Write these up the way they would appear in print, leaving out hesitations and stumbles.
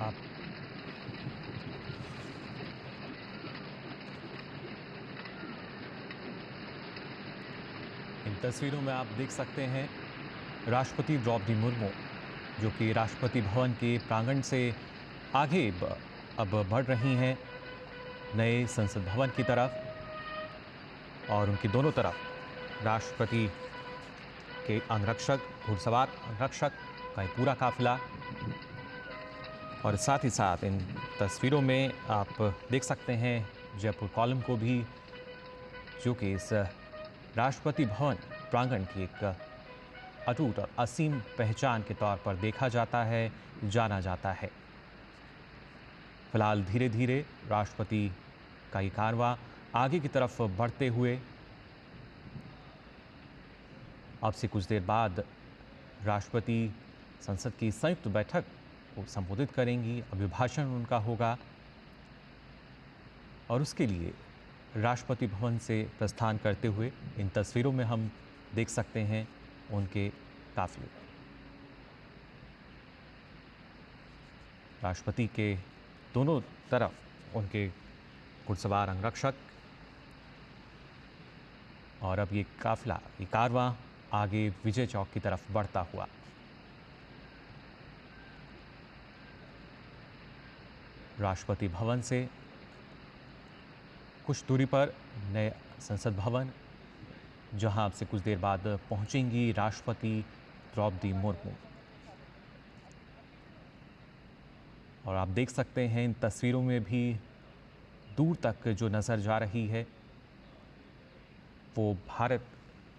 आप इन तस्वीरों में आप देख सकते हैं राष्ट्रपति द्रौपदी मुर्मू जो कि राष्ट्रपति भवन के प्रांगण से आगे अब बढ़ रही हैं नए संसद भवन की तरफ, और उनकी दोनों तरफ राष्ट्रपति के अंगरक्षक, घुड़सवार अंगरक्षक का एक पूरा काफिला। और साथ ही साथ इन तस्वीरों में आप देख सकते हैं जयपुर कॉलम को भी, जो कि इस राष्ट्रपति भवन प्रांगण की एक अटूट और असीम पहचान के तौर पर देखा जाता है, जाना जाता है। फिलहाल धीरे धीरे राष्ट्रपति का ये कारवां आगे की तरफ बढ़ते हुए अब से कुछ देर बाद राष्ट्रपति संसद की संयुक्त बैठक को संबोधित करेंगी। अभिभाषण उनका होगा और उसके लिए राष्ट्रपति भवन से प्रस्थान करते हुए इन तस्वीरों में हम देख सकते हैं उनके काफिले। राष्ट्रपति के दोनों तरफ उनके घुड़सवार अंगरक्षक और अब ये काफिला, ये कारवां आगे विजय चौक की तरफ बढ़ता हुआ। राष्ट्रपति भवन से कुछ दूरी पर नए संसद भवन, जहां अब से कुछ देर बाद पहुंचेंगी राष्ट्रपति द्रौपदी मुर्मू। और आप देख सकते हैं इन तस्वीरों में भी दूर तक जो नज़र जा रही है वो भारत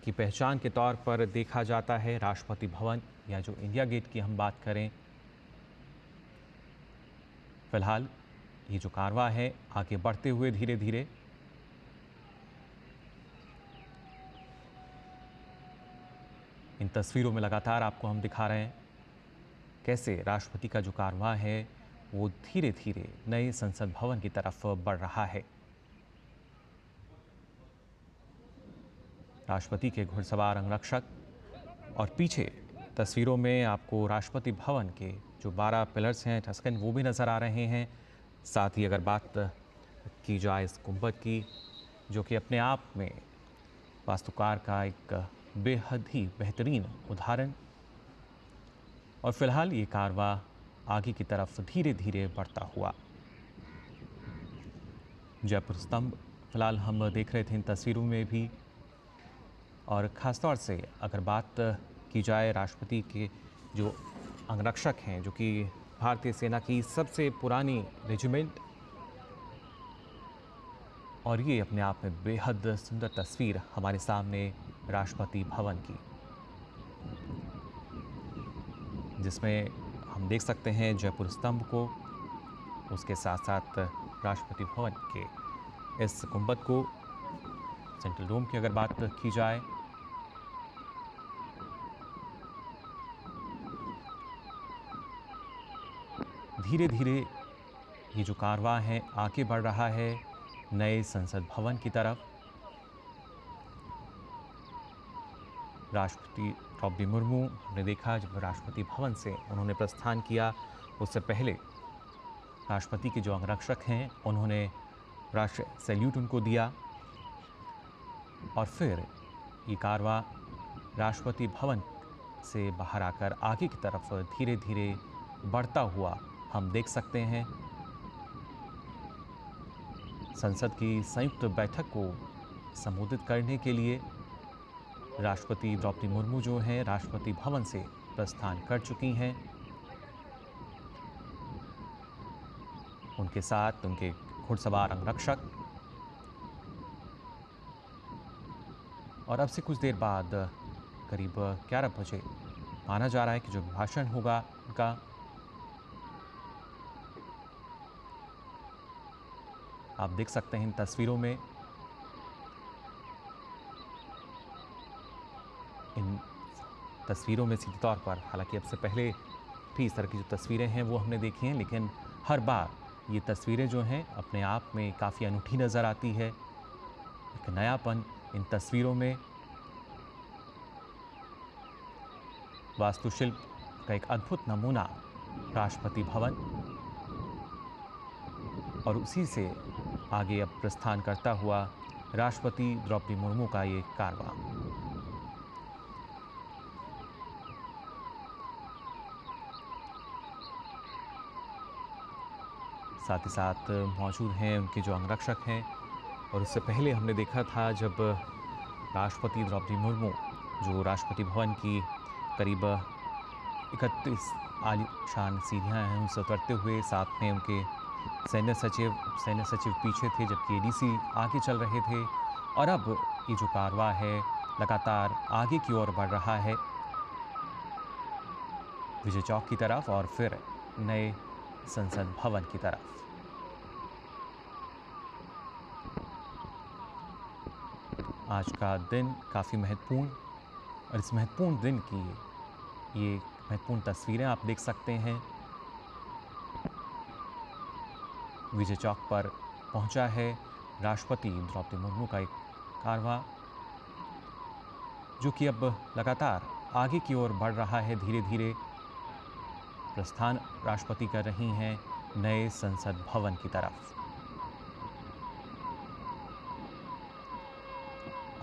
की पहचान के तौर पर देखा जाता है। राष्ट्रपति भवन या जो इंडिया गेट की हम बात करें, फिलहाल ये जो कारवां है आगे बढ़ते हुए धीरे धीरे इन तस्वीरों में लगातार आपको हम दिखा रहे हैं कैसे राष्ट्रपति का जो कारवां है वो धीरे धीरे नए संसद भवन की तरफ बढ़ रहा है। राष्ट्रपति के घुड़सवार अंगरक्षक और पीछे तस्वीरों में आपको राष्ट्रपति भवन के जो 12 पिलर्स हैं टस्कन, वो भी नज़र आ रहे हैं। साथ ही अगर बात की जाए इस गुंबद की, जो कि अपने आप में वास्तुकार का एक बेहद ही बेहतरीन उदाहरण। और फिलहाल ये कारवां आगे की तरफ धीरे धीरे बढ़ता हुआ। जयपुर स्तंभ फिलहाल हम देख रहे थे इन तस्वीरों में भी। और ख़ासतौर से अगर बात की जाए राष्ट्रपति के जो अंगरक्षक हैं, जो कि भारतीय सेना की सबसे पुरानी रेजिमेंट, और ये अपने आप में बेहद सुंदर तस्वीर हमारे सामने राष्ट्रपति भवन की, जिसमें हम देख सकते हैं जयपुर स्तंभ को, उसके साथ साथ राष्ट्रपति भवन के इस गुंबद को, सेंट्रल डोम की अगर बात की जाए, धीरे धीरे ये जो कारवां है आगे बढ़ रहा है नए संसद भवन की तरफ। राष्ट्रपति द्रौपदी मुर्मू, हमने देखा जब राष्ट्रपति भवन से उन्होंने प्रस्थान किया, उससे पहले राष्ट्रपति के जो अंगरक्षक हैं उन्होंने राष्ट्र सैल्यूट उनको दिया। और फिर ये कारवां राष्ट्रपति भवन से बाहर आकर आगे की तरफ धीरे धीरे बढ़ता हुआ हम देख सकते हैं। संसद की संयुक्त बैठक को संबोधित करने के लिए राष्ट्रपति द्रौपदी मुर्मू जो हैं राष्ट्रपति भवन से प्रस्थान कर चुकी हैं। उनके साथ उनके घुड़सवार अंगरक्षक, और अब से कुछ देर बाद करीब 11 बजे माना जा रहा है कि जो भाषण होगा उनका, आप देख सकते हैं इन तस्वीरों में। इन तस्वीरों में सीधे तौर पर, हालांकि अब से पहले भी इस तरह की जो तस्वीरें हैं वो हमने देखी हैं, लेकिन हर बार ये तस्वीरें जो हैं अपने आप में काफ़ी अनूठी नज़र आती है। एक नयापन इन तस्वीरों में, वास्तुशिल्प का एक अद्भुत नमूना राष्ट्रपति भवन, और उसी से आगे अब प्रस्थान करता हुआ राष्ट्रपति द्रौपदी मुर्मू का ये कारवां। साथ ही साथ मौजूद हैं उनके जो अंगरक्षक हैं। और उससे पहले हमने देखा था जब राष्ट्रपति द्रौपदी मुर्मू जो राष्ट्रपति भवन की करीब 31 आलीशान सीढ़ियाँ हैं उनसे उतरते हुए, साथ में उनके सैन्य सचिव पीछे थे, जबकि एडीसी आगे चल रहे थे। और अब ये जो कारवां है लगातार आगे की ओर बढ़ रहा है, विजय चौक की तरफ और फिर नए संसद भवन की तरफ। आज का दिन काफ़ी महत्वपूर्ण, और इस महत्वपूर्ण दिन की ये महत्वपूर्ण तस्वीरें आप देख सकते हैं। विजय चौक पर पहुंचा है राष्ट्रपति द्रौपदी मुर्मू का एक कारवां, जो कि अब लगातार आगे की ओर बढ़ रहा है। धीरे धीरे प्रस्थान राष्ट्रपति कर रही हैं नए संसद भवन की तरफ।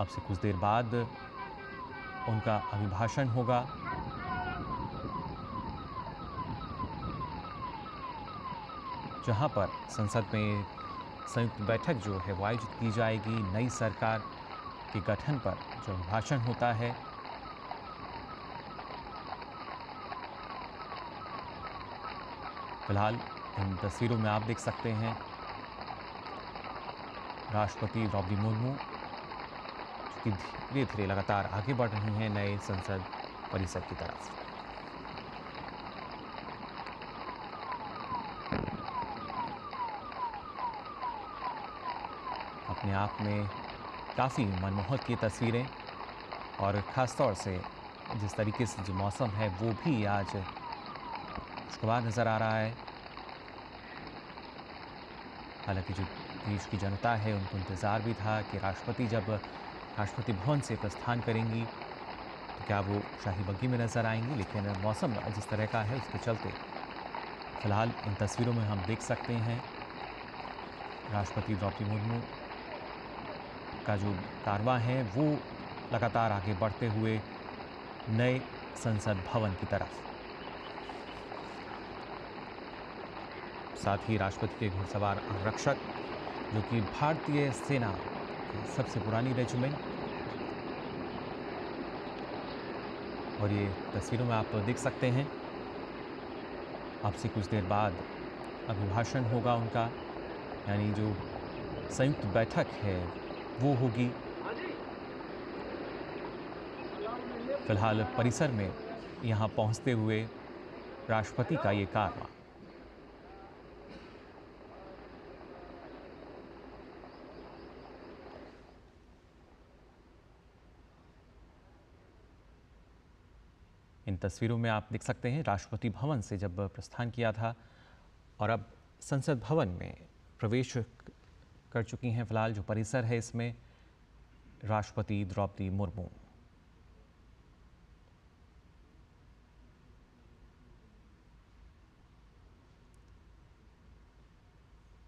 अब से कुछ देर बाद उनका अभिभाषण होगा। जहां पर संसद में संयुक्त बैठक जो है वो आयोजित की जाएगी। नई सरकार के गठन पर जो अभिभाषण होता है, फिलहाल इन तस्वीरों में आप देख सकते हैं राष्ट्रपति द्रौपदी मुर्मू जो कि धीरे धीरे लगातार आगे बढ़ रही हैं नए संसद परिसर की तरफ। अपने आप में काफ़ी मनमोहक ये तस्वीरें, और ख़ास तौर से जिस तरीके से जो मौसम है वो भी आज खुशगवार नज़र आ रहा है। हालांकि जो देश की जनता है उनको इंतज़ार भी था कि राष्ट्रपति जब राष्ट्रपति भवन से प्रस्थान करेंगी तो क्या वो शाही बग्गी में नज़र आएंगी, लेकिन मौसम जिस तरह का है उसके चलते फिलहाल इन तस्वीरों में हम देख सकते हैं राष्ट्रपति द्रौपदी मुर्मू का जो कारवां है वो लगातार आगे बढ़ते हुए नए संसद भवन की तरफ। साथ ही राष्ट्रपति के घुड़सवार अंगरक्षक, जो कि भारतीय सेना की सबसे पुरानी रेजिमेंट, और ये तस्वीरों में आप देख सकते हैं अब से कुछ देर बाद अभिभाषण होगा उनका, यानी जो संयुक्त बैठक है वो होगी। फिलहाल परिसर में यहाँ पहुँचते हुए राष्ट्रपति का ये कारवां। इन तस्वीरों में आप देख सकते हैं राष्ट्रपति भवन से जब प्रस्थान किया था, और अब संसद भवन में प्रवेश कर चुकी हैं। फिलहाल जो परिसर है इसमें राष्ट्रपति द्रौपदी मुर्मू।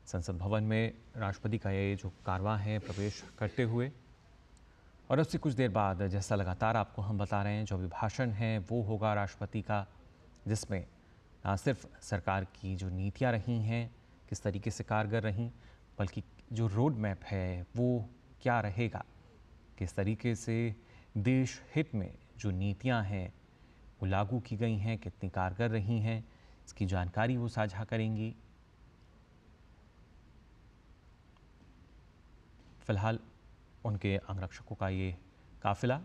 संसद भवन में राष्ट्रपति का ये जो कारवां है प्रवेश करते हुए, और अब से कुछ देर बाद जैसा लगातार आपको हम बता रहे हैं जो अभिभाषण है वो होगा राष्ट्रपति का, जिसमें ना सिर्फ सरकार की जो नीतियां रही हैं किस तरीके से कारगर रहीं, बल्कि जो रोड मैप है वो क्या रहेगा, किस तरीके से देश हित में जो नीतियां हैं वो लागू की गई हैं, कितनी कारगर रही हैं, इसकी जानकारी वो साझा करेंगी। फिलहाल उनके अंगरक्षकों का ये काफिला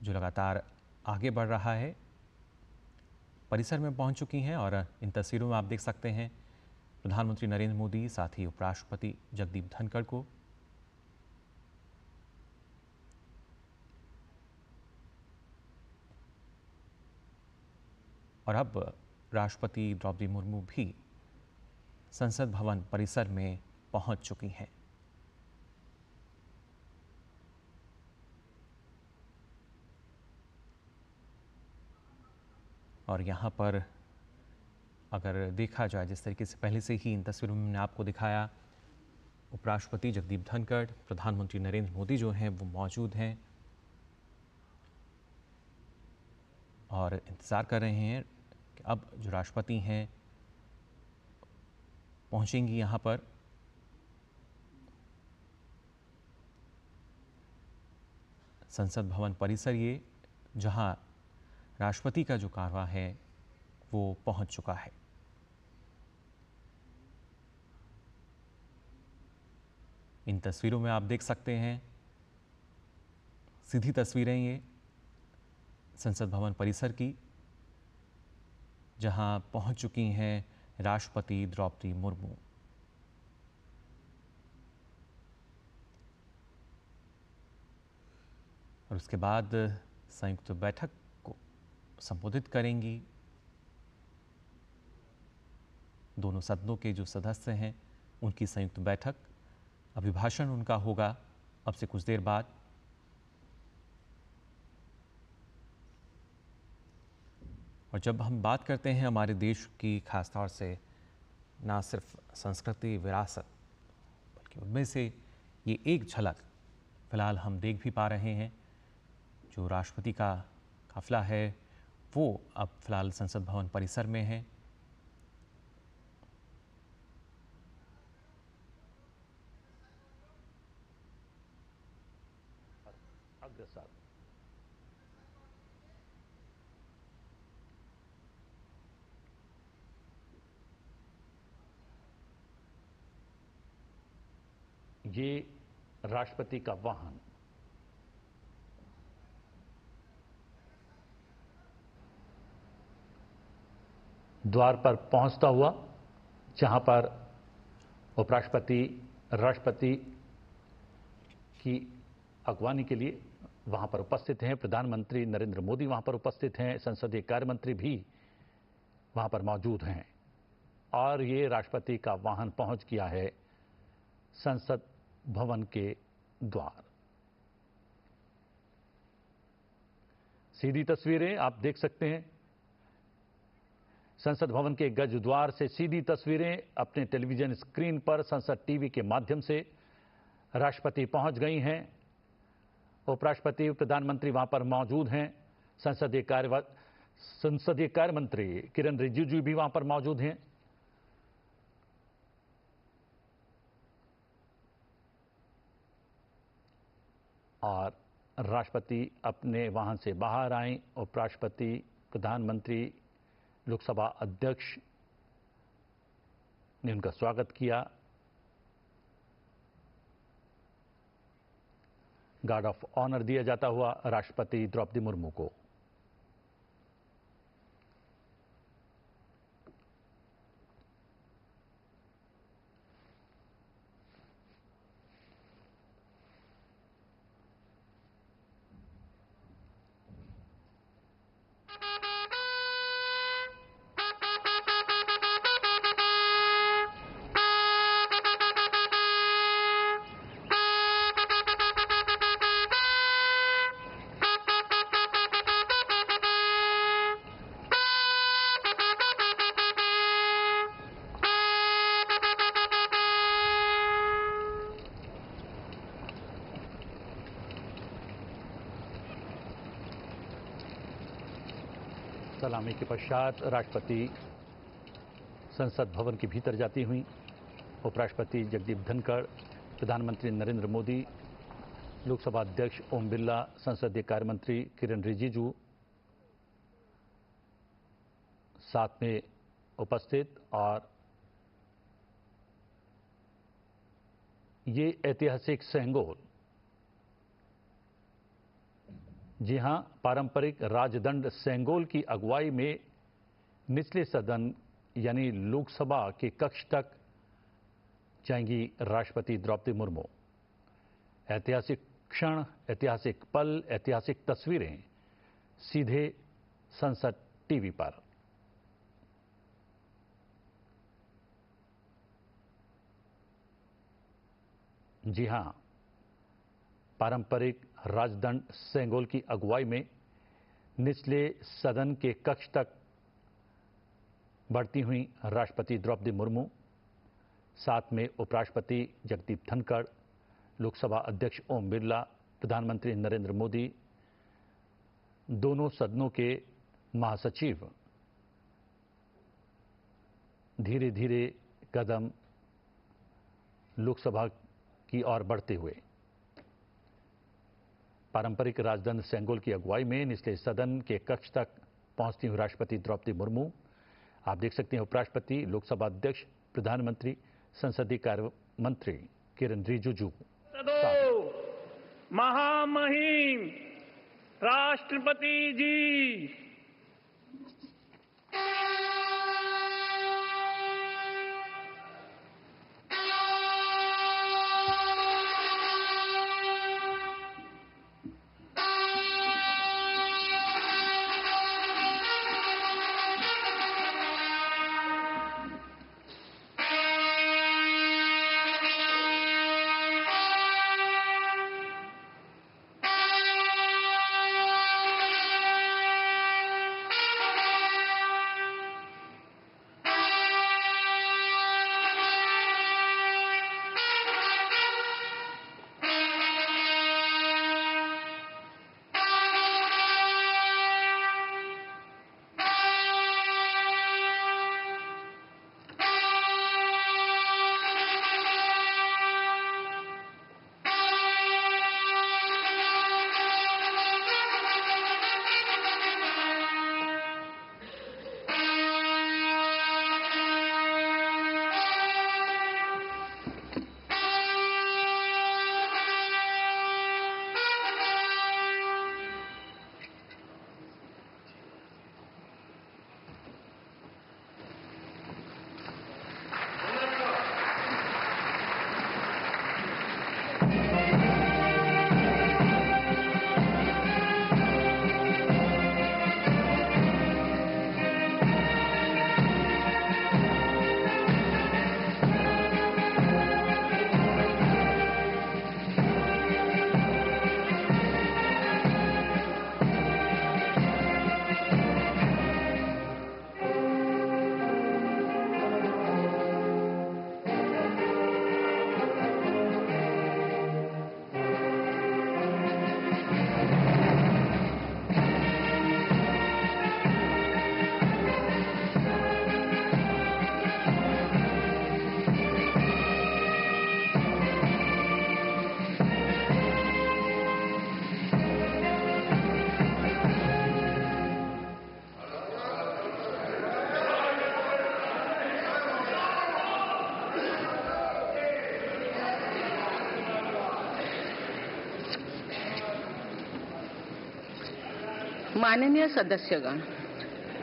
जो लगातार आगे बढ़ रहा है परिसर में पहुंच चुकी हैं, और इन तस्वीरों में आप देख सकते हैं प्रधानमंत्री नरेंद्र मोदी, साथ ही उपराष्ट्रपति जगदीप धनखड़ को। और अब राष्ट्रपति द्रौपदी मुर्मू भी संसद भवन परिसर में पहुंच चुकी हैं। और यहाँ पर अगर देखा जाए जिस तरीके से पहले से ही इन तस्वीरों में मैंने आपको दिखाया, उपराष्ट्रपति जगदीप धनखड़, प्रधानमंत्री नरेंद्र मोदी जो हैं वो मौजूद हैं और इंतज़ार कर रहे हैं कि अब जो राष्ट्रपति हैं पहुंचेंगी यहाँ पर। संसद भवन परिसर ये, जहाँ राष्ट्रपति का जो कारवां है वो पहुंच चुका है। इन तस्वीरों में आप देख सकते हैं, सीधी तस्वीरें ये संसद भवन परिसर की, जहां पहुंच चुकी हैं राष्ट्रपति द्रौपदी मुर्मू। और उसके बाद संयुक्त बैठक को संबोधित करेंगी। दोनों सदनों के जो सदस्य हैं उनकी संयुक्त बैठक, अभिभाषण उनका होगा अब से कुछ देर बाद। और जब हम बात करते हैं हमारे देश की, खासतौर से ना सिर्फ संस्कृति विरासत, बल्कि उनमें से ये एक झलक फिलहाल हम देख भी पा रहे हैं। जो राष्ट्रपति का काफिला है वो अब फिलहाल संसद भवन परिसर में है। अग्रसर ये राष्ट्रपति का वाहन द्वार पर पहुंचता हुआ, जहां पर उपराष्ट्रपति राष्ट्रपति की अगवानी के लिए वहां पर उपस्थित हैं। प्रधानमंत्री नरेंद्र मोदी वहां पर उपस्थित हैं। संसदीय कार्य मंत्री भी वहां पर मौजूद हैं और ये राष्ट्रपति का वाहन पहुंच गया है संसद भवन के द्वार। सीधी तस्वीरें आप देख सकते हैं, संसद भवन के गज द्वार से सीधी तस्वीरें अपने टेलीविजन स्क्रीन पर संसद टीवी के माध्यम से राष्ट्रपति पहुंच गई हैं। उपराष्ट्रपति प्रधानमंत्री वहां पर मौजूद हैं। संसदीय कार्य मंत्री किरण रिजिजू भी वहां पर मौजूद हैं। और राष्ट्रपति अपने वाहन से बाहर आए। उपराष्ट्रपति, प्रधानमंत्री, लोकसभा अध्यक्ष ने उनका स्वागत किया। गार्ड ऑफ ऑनर दिया जाता हुआ राष्ट्रपति द्रौपदी मुर्मू को। सलामी के पश्चात राष्ट्रपति संसद भवन के भीतर जाती हुई। उपराष्ट्रपति जगदीप धनखड़, प्रधानमंत्री नरेंद्र मोदी, लोकसभा अध्यक्ष ओम बिरला, संसदीय कार्य मंत्री किरण रिजिजू साथ में उपस्थित। और ये ऐतिहासिक सेंगोल, जी हां, पारंपरिक राजदंड सेंगोल की अगुवाई में निचले सदन यानी लोकसभा के कक्ष तक जाएंगी राष्ट्रपति द्रौपदी मुर्मू। ऐतिहासिक क्षण, ऐतिहासिक पल, ऐतिहासिक तस्वीरें सीधे संसद टीवी पर। जी हां, पारंपरिक राजदंड सेंगोल की अगुवाई में निचले सदन के कक्ष तक बढ़ती हुई राष्ट्रपति द्रौपदी मुर्मू, साथ में उपराष्ट्रपति जगदीप धनखड़, लोकसभा अध्यक्ष ओम बिरला, प्रधानमंत्री नरेंद्र मोदी, दोनों सदनों के महासचिव धीरे धीरे कदम लोकसभा की ओर बढ़ते हुए। पारंपरिक राजदंड सेंगोल की अगुवाई में निचले सदन के कक्ष तक पहुंचती हुई राष्ट्रपति द्रौपदी मुर्मू, आप देख सकते हैं उपराष्ट्रपति, लोकसभा अध्यक्ष, प्रधानमंत्री, संसदीय कार्य मंत्री किरण रिजिजू। महामहिम राष्ट्रपति जी, माननीय सदस्यगण,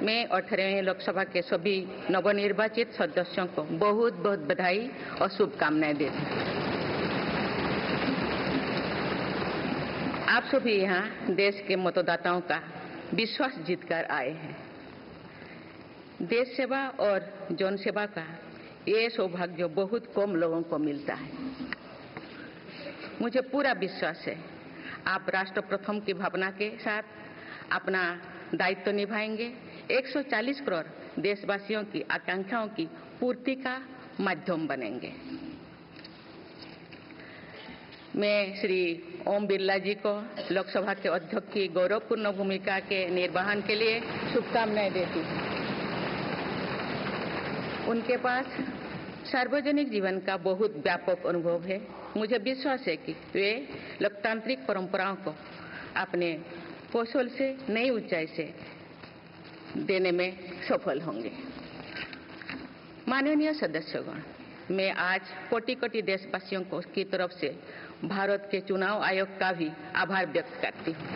मैं 18वें लोकसभा के सभी नवनिर्वाचित सदस्यों को बहुत बहुत बधाई और शुभकामनाएं देती हूँ। आप सभी यहाँ देश के मतदाताओं का विश्वास जीतकर आए हैं। देश सेवा और जन सेवा का ये सौभाग्य बहुत कम लोगों को मिलता है। मुझे पूरा विश्वास है आप राष्ट्र प्रथम की भावना के साथ अपना दायित्व निभाएंगे, 140 करोड़ देशवासियों की आकांक्षाओं की पूर्ति का माध्यम बनेंगे। मैं श्री ओम बिरला जी को लोकसभा के अध्यक्ष की गौरवपूर्ण भूमिका के निर्वहन के लिए शुभकामनाएं देती हूँ। उनके पास सार्वजनिक जीवन का बहुत व्यापक अनुभव है। मुझे विश्वास है कि वे लोकतांत्रिक परंपराओं को अपने कौशल से नई ऊंचाई से देने में सफल होंगे। माननीय सदस्यगण, मैं आज कोटि कोटि देशवासियों को की तरफ से भारत के चुनाव आयोग का भी आभार व्यक्त करती हूँ।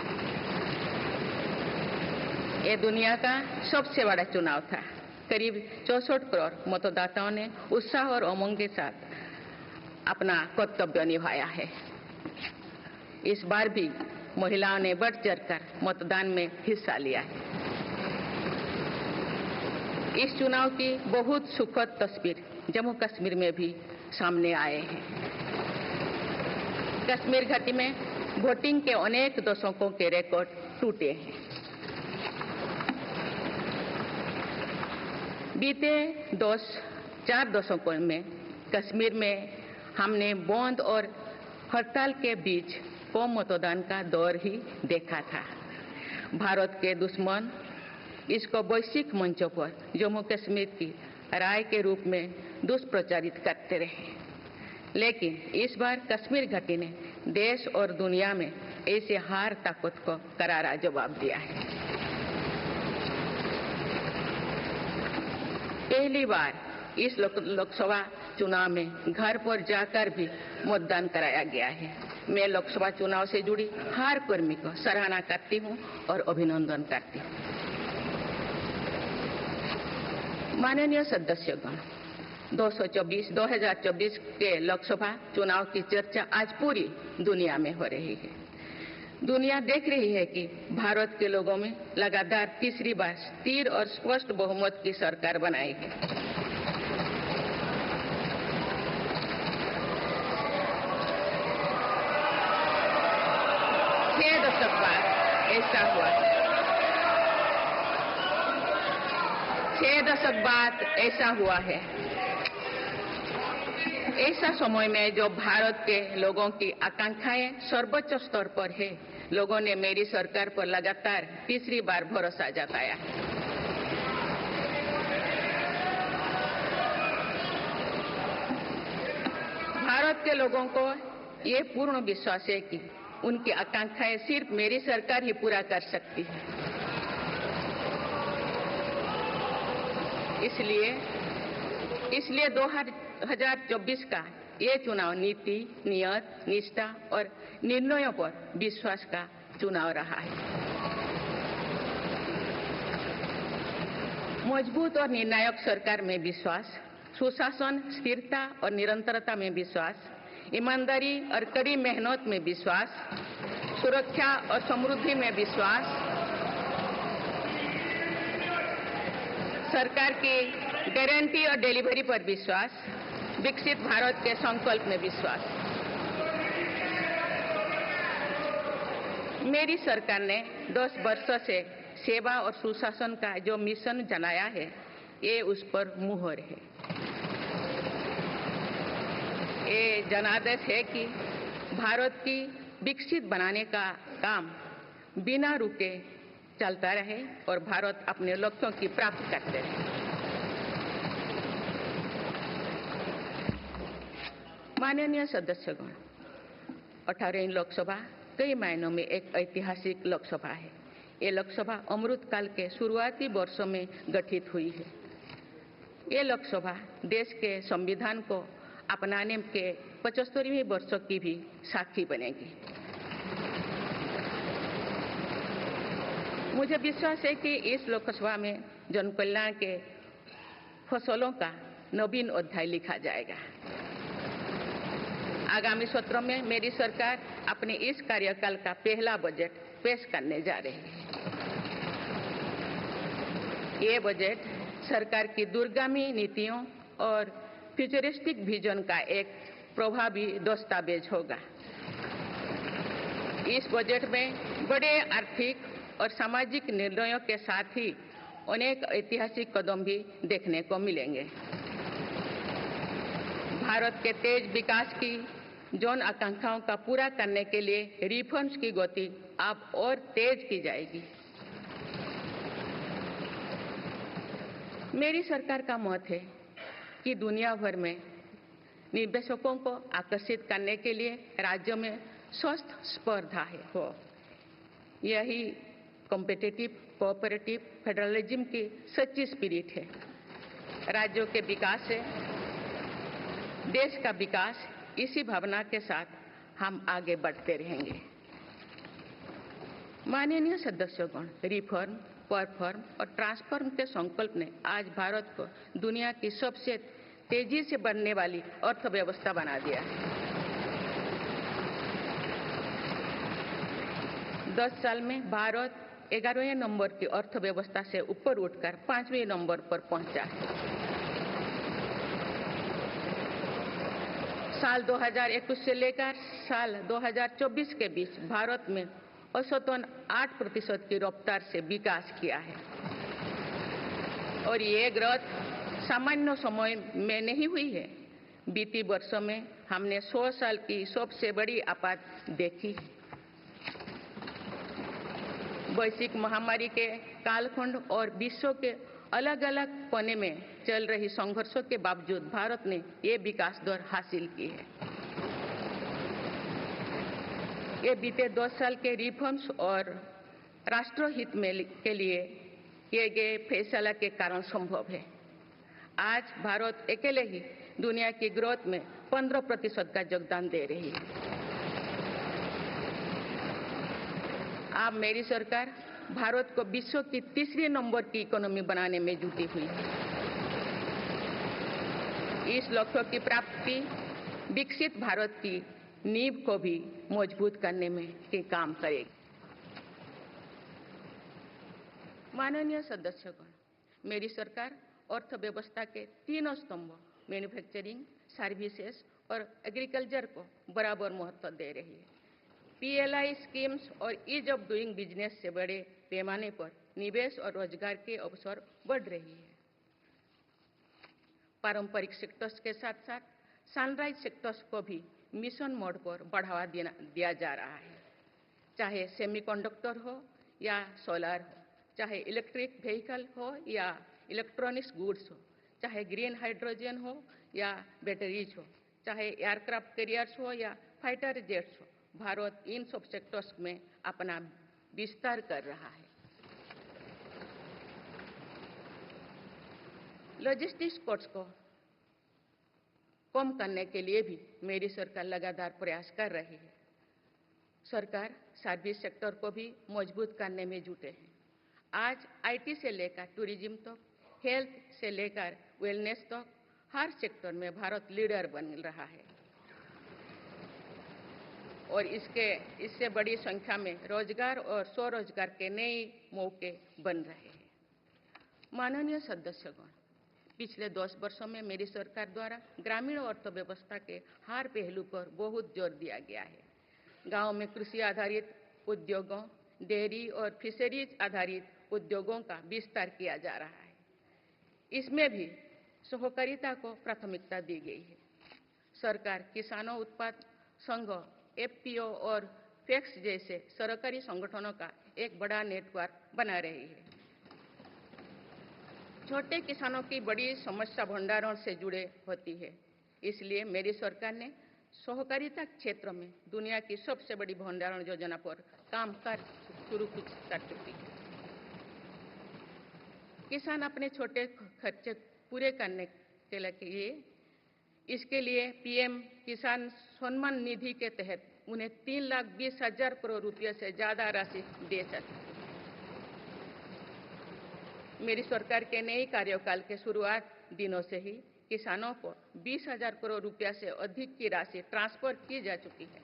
ये दुनिया का सबसे बड़ा चुनाव था। करीब 64 करोड़ मतदाताओं ने उत्साह और उमंग के साथ अपना कर्तव्य निभाया है। इस बार भी महिलाओं ने बढ़ चढ़कर मतदान में हिस्सा लिया है। इस चुनाव की बहुत सुखद तस्वीर जम्मू कश्मीर में भी सामने आए हैं। कश्मीर घाटी में वोटिंग के अनेक दशकों के रिकॉर्ड टूटे हैं। बीते 4 दशकों में कश्मीर में हमने बंद और हड़ताल के बीच कम मतदान का दौर ही देखा था। भारत के दुश्मन इसको वैश्विक मंचों पर जम्मू कश्मीर की राय के रूप में दुष्प्रचारित करते रहे, लेकिन इस बार कश्मीर घाटी ने देश और दुनिया में ऐसे हार ताकत को करारा जवाब दिया है। पहली बार इस लोकसभा चुनाव में घर पर जाकर भी मतदान कराया गया है। मैं लोकसभा चुनाव से जुड़ी हर कर्मी को सराहना करती हूं और अभिनंदन करती हूं। माननीय सदस्यगण, 2024 के लोकसभा चुनाव की चर्चा आज पूरी दुनिया में हो रही है। दुनिया देख रही है कि भारत के लोगों में लगातार तीसरी बार स्थिर और स्पष्ट बहुमत की सरकार बनाई है। छह दशक बाद ऐसा हुआ है। 6 दशक बाद ऐसा हुआ है। ऐसा समय में जो भारत के लोगों की आकांक्षाएं सर्वोच्च स्तर पर है, लोगों ने मेरी सरकार पर लगातार तीसरी बार भरोसा जताया है। भारत के लोगों को ये पूर्ण विश्वास है कि उनकी आकांक्षाएं सिर्फ मेरी सरकार ही पूरा कर सकती है। इसलिए 2024 का ये चुनाव नीति, नियत, निष्ठा और निर्णयों पर विश्वास का चुनाव रहा है। मजबूत और निर्णायक सरकार में विश्वास, सुशासन, स्थिरता और निरंतरता में विश्वास, ईमानदारी और कड़ी मेहनत में विश्वास, सुरक्षा और समृद्धि में विश्वास, सरकार की गारंटी और डिलीवरी पर विश्वास, विकसित भारत के संकल्प में विश्वास। मेरी सरकार ने 10 वर्षों से सेवा और सुशासन का जो मिशन जनाया है, ये उस पर मुहर है। ये जनादेश है कि भारत की विकसित बनाने का काम बिना रुके चलता रहे और भारत अपने लक्ष्यों की प्राप्ति करते रहे। माननीय सदस्यगण, 18वीं लोकसभा कई मायनों में एक ऐतिहासिक लोकसभा है। ये लोकसभा अमृतकाल के शुरुआती वर्षों में गठित हुई है। ये लोकसभा देश के संविधान को अपनाने के 75वें वर्ष की भी साक्षी बनेगी। मुझे विश्वास है कि इस लोकसभा में जन कल्याण के फसलों का नवीन अध्याय लिखा जाएगा। आगामी सत्र में मेरी सरकार अपने इस कार्यकाल का पहला बजट पेश करने जा रही है। ये बजट सरकार की दूरगामी नीतियों और फ्यूचरिस्टिक विजन का एक प्रभावी दस्तावेज होगा। इस बजट में बड़े आर्थिक और सामाजिक निर्णयों के साथ ही अनेक ऐतिहासिक कदम भी देखने को मिलेंगे। भारत के तेज विकास की जन आकांक्षाओं का पूरा करने के लिए रिफॉर्म्स की गति अब और तेज की जाएगी। मेरी सरकार का मत है कि दुनिया भर में निवेशकों को आकर्षित करने के लिए राज्यों में स्वस्थ स्पर्धा हो। यही कॉम्पिटिटिव कोऑपरेटिव फेडरलिज्म की सच्ची स्पिरिट है। राज्यों के विकास से देश का विकास, इसी भावना के साथ हम आगे बढ़ते रहेंगे। माननीय सदस्यगण, रिफॉर्म, परफॉर्म और ट्रांसफॉर्म के संकल्प ने आज भारत को दुनिया की सबसे तेजी से बढ़ने वाली अर्थव्यवस्था बना दिया है। 10 साल में भारत 11वें नंबर की अर्थव्यवस्था से ऊपर उठकर 5वें नंबर पर पहुंचा है। साल 2021 से लेकर साल 2024 के बीच भारत में औसतन 8% की रफ्तार से विकास किया है और ये ग्रोथ सामान्य समय में नहीं हुई है। बीती वर्षों में हमने 100 साल की सबसे बड़ी आपात देखी। वैश्विक महामारी के कालखंड और विश्व के अलग अलग कोने में चल रही संघर्षों के बावजूद भारत ने ये विकास दर हासिल की है। ये बीते 10 साल के रिफॉर्म्स और राष्ट्रहित में के लिए किए गए फैसला के कारण संभव है। आज भारत अकेले ही दुनिया की ग्रोथ में 15% का योगदान दे रही है। अब मेरी सरकार भारत को विश्व की तीसरे नंबर की इकोनॉमी बनाने में जुटी हुई है। इस लक्ष्य की प्राप्ति विकसित भारत की नींव को भी मजबूत करने में के काम करेगी। माननीय सदस्यगण, मेरी सरकार अर्थव्यवस्था के तीनों स्तंभों मैन्युफैक्चरिंग, सर्विसेज और एग्रीकल्चर को बराबर महत्व दे रही है। पीएलआई स्कीम्स और ईज ऑफ डूइंग बिजनेस से बड़े पैमाने पर निवेश और रोजगार के अवसर बढ़ रही है। पारंपरिक सेक्टर्स के साथ साथ सनराइज सेक्टर्स को भी मिशन मोड पर बढ़ावा दिया जा रहा है। चाहे सेमीकंडक्टर हो या सोलर हो, चाहे इलेक्ट्रिक व्हीकल हो या इलेक्ट्रॉनिक्स गुड्स हो, चाहे ग्रीन हाइड्रोजन हो या बैटरीज हो, चाहे एयरक्राफ्ट कैरियर्स हो या फाइटर जेट्स हो, भारत इन सब सेक्टर्स में अपना विस्तार कर रहा है। लॉजिस्टिक्स कॉस्ट को कम करने के लिए भी मेरी सरकार लगातार प्रयास कर रही है। सरकार सर्विस सेक्टर को भी मजबूत करने में जुटे हैं। आज आईटी से लेकर टूरिज्म तक, हेल्थ से लेकर वेलनेस तक हर सेक्टर में भारत लीडर बन रहा है और इससे बड़ी संख्या में रोजगार और स्वरोजगार के नए मौके बन रहे हैं। माननीय सदस्यगण, पिछले 10 वर्षों में मेरी सरकार द्वारा ग्रामीण अर्थव्यवस्था के हर पहलू पर बहुत जोर दिया गया है। गांव में कृषि आधारित उद्योगों, डेयरी और फिशरीज आधारित उद्योगों का विस्तार किया जा रहा है। इसमें भी सहकारिता को प्राथमिकता दी गई है। सरकार किसानों उत्पाद संघ, एफपीओ और फैक्स जैसे सरकारी संगठनों का एक बड़ा नेटवर्क बना रही है। छोटे किसानों की बड़ी समस्या भंडारण से जुड़े होती है, इसलिए मेरी सरकार ने सहकारिता क्षेत्र में दुनिया की सबसे बड़ी भंडारण योजना पर काम शुरू कर चुकी है। किसान अपने छोटे खर्चे पूरे करने के लिए इसके लिए पीएम किसान सम्मान निधि के तहत उन्हें 3,20,000 करोड़ रुपये से ज्यादा राशि दे सकते। मेरी सरकार के नए कार्यकाल के शुरुआत दिनों से ही किसानों को 20,000 करोड़ रुपया से अधिक की राशि ट्रांसफर की जा चुकी है।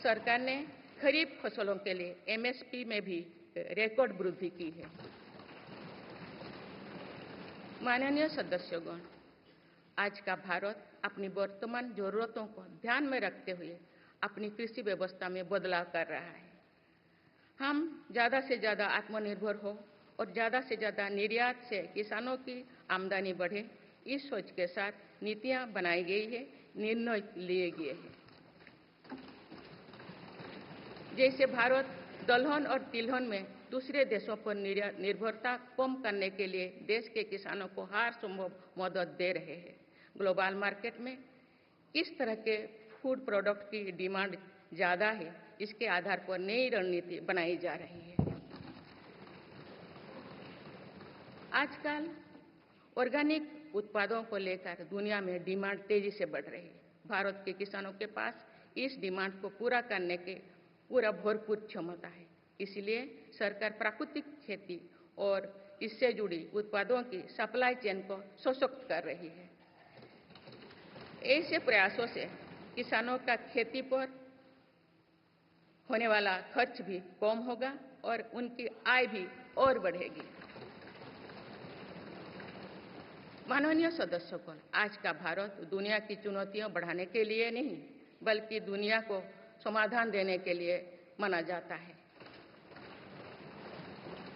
सरकार ने खरीफ फसलों के लिए एमएसपी में भी रिकॉर्ड वृद्धि की है। माननीय सदस्यगण, आज का भारत अपनी वर्तमान जरूरतों को ध्यान में रखते हुए अपनी कृषि व्यवस्था में बदलाव कर रहा है। हम ज़्यादा से ज़्यादा आत्मनिर्भर हो और ज़्यादा से ज़्यादा निर्यात से किसानों की आमदनी बढ़े, इस सोच के साथ नीतियां बनाई गई है, निर्णय लिए गए हैं। जैसे भारत दलहन और तिलहन में दूसरे देशों पर निर्भरता कम करने के लिए देश के किसानों को हर संभव मदद दे रहे हैं। ग्लोबल मार्केट में किस तरह के फूड प्रोडक्ट की डिमांड ज़्यादा है, इसके आधार पर नई रणनीति बनाई जा रही है। आजकल ऑर्गेनिक उत्पादों को लेकर दुनिया में डिमांड तेजी से बढ़ रही है। भारत के किसानों के पास इस डिमांड को पूरा करने के पूरा भरपूर क्षमता है। इसलिए सरकार प्राकृतिक खेती और इससे जुड़ी उत्पादों की सप्लाई चेन को सशक्त कर रही है। ऐसे प्रयासों से किसानों का खेती पर होने वाला खर्च भी कम होगा और उनकी आय भी और बढ़ेगी। माननीय सदस्यगण, आज का भारत दुनिया की चुनौतियां बढ़ाने के लिए नहीं, बल्कि दुनिया को समाधान देने के लिए माना जाता है।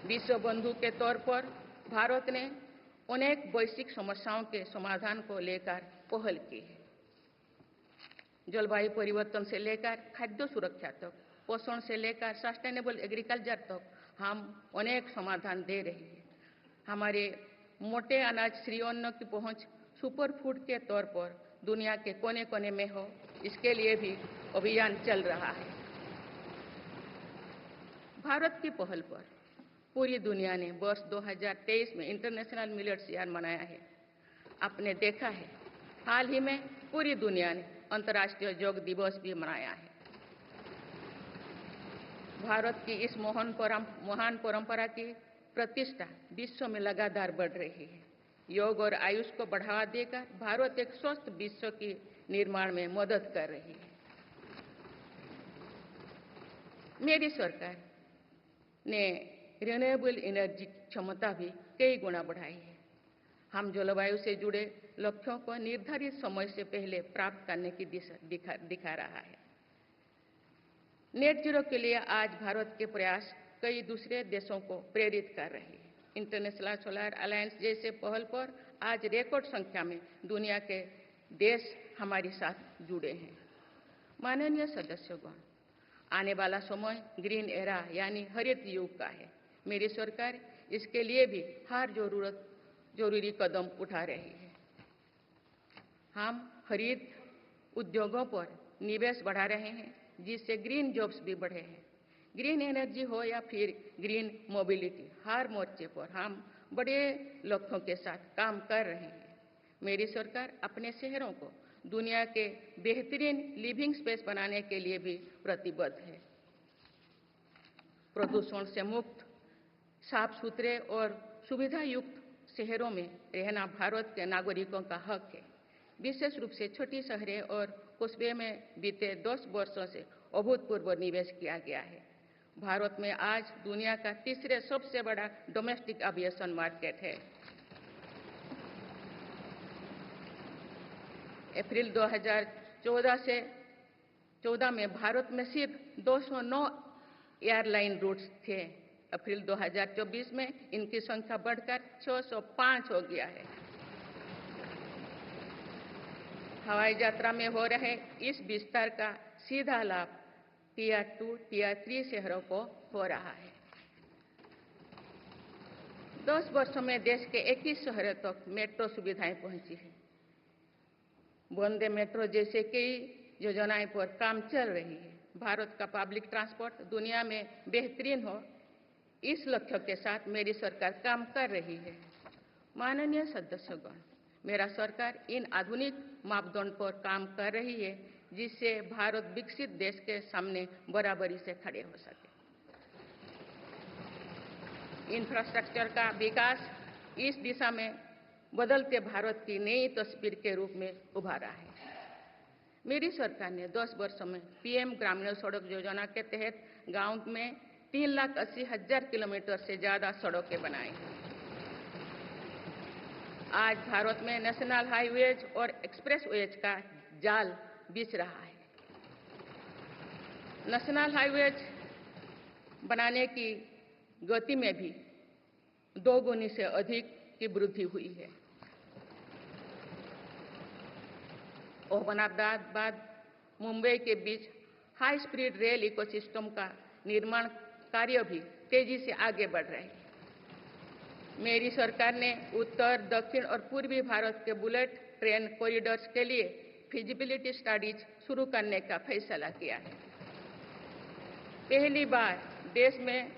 विश्व बंधु के तौर पर भारत ने अनेक वैश्विक समस्याओं के समाधान को लेकर पहल की है। जलवायु परिवर्तन से लेकर खाद्य सुरक्षा तक, पोषण से लेकर सस्टेनेबल एग्रीकल्चर तक हम अनेक समाधान दे रहे हैं। हमारे मोटे अनाज श्री अन्न की पहुंच सुपर फूड के तौर पर दुनिया के कोने कोने में हो, इसके लिए भी अभियान चल रहा है। भारत की पहल पर पूरी दुनिया ने वर्ष 2023 में इंटरनेशनल मिलेट्स ईयर मनाया है। आपने देखा है हाल ही में पूरी दुनिया ने अंतर्राष्ट्रीय योग दिवस भी मनाया है। भारत की इस महान परंपरा की प्रतिष्ठा विश्व में लगातार बढ़ रही है। योग और आयुष को बढ़ावा देकर भारत एक स्वस्थ विश्व के निर्माण में मदद कर रही है। मेरी सरकार ने रिन्यूएबल एनर्जी क्षमता भी कई गुना बढ़ाई है। हम जलवायु से जुड़े लक्ष्यों को निर्धारित समय से पहले प्राप्त करने की दिशा दिखा रहा है। नेट जीरो के लिए आज भारत के प्रयास कई दूसरे देशों को प्रेरित कर रहे हैं। इंटरनेशनल सोलर अलायंस जैसे पहल पर आज रिकॉर्ड संख्या में दुनिया के देश हमारे साथ जुड़े हैं। माननीय सदस्यगण, आने वाला समय ग्रीन एरा यानी हरित युग का है। मेरी सरकार इसके लिए भी हर जरूरी कदम उठा रही है। हम हरित उद्योगों पर निवेश बढ़ा रहे हैं, जिससे ग्रीन जॉब्स भी बढ़े हैं। ग्रीन एनर्जी हो या फिर ग्रीन मोबिलिटी, हर मोर्चे पर हम बड़े लक्ष्यों के साथ काम कर रहे हैं। मेरी सरकार अपने शहरों को दुनिया के बेहतरीन लिविंग स्पेस बनाने के लिए भी प्रतिबद्ध है। प्रदूषण से मुक्त, साफ सुथरे और सुविधा युक्त शहरों में रहना भारत के नागरिकों का हक है। विशेष रूप से छोटी शहरें और कस्बे में बीते 10 वर्षों से अभूतपूर्व निवेश किया गया है। भारत में आज दुनिया का तीसरे सबसे बड़ा डोमेस्टिक एविएशन मार्केट है। अप्रैल 2014 में भारत में सिर्फ 209 एयरलाइन रूट्स थे। अप्रैल 2024 में इनकी संख्या बढ़कर 605 हो गया है। हवाई यात्रा में हो रहे इस विस्तार का सीधा लाभ टियर 2, टियर 3 शहरों को हो रहा है। 10 वर्षों में देश के 21 शहरों तक मेट्रो सुविधाएं पहुंची है। वंदे मेट्रो जैसे कई योजनाएं पर काम चल रही है। भारत का पब्लिक ट्रांसपोर्ट दुनिया में बेहतरीन हो, इस लक्ष्य के साथ मेरी सरकार काम कर रही है। माननीय सदस्यगण, मेरा सरकार इन आधुनिक मापदंड पर काम कर रही है, जिससे भारत विकसित देश के सामने बराबरी से खड़े हो सके। इंफ्रास्ट्रक्चर का विकास इस दिशा में बदलते भारत की नई तस्वीर के रूप में उभारा है। मेरी सरकार ने 10 वर्षों में पीएम ग्रामीण सड़क योजना के तहत गांव में 3,80,000 किलोमीटर से ज्यादा सड़कें बनाई हैं। आज भारत में नेशनल हाईवेज और एक्सप्रेसवेज का जाल बिछ रहा है। नेशनल हाईवेज बनाने की गति में भी 2 गुनी से अधिक की वृद्धि हुई है। अहमदाबाद मुंबई के बीच हाई स्पीड रेल इकोसिस्टम का निर्माण कार्य भी तेजी से आगे बढ़ रहे हैं। मेरी सरकार ने उत्तर, दक्षिण और पूर्वी भारत के बुलेट ट्रेन कॉरिडोर्स के लिए फिजिबिलिटी स्टडीज शुरू करने का फैसला किया है। पहली बार देश में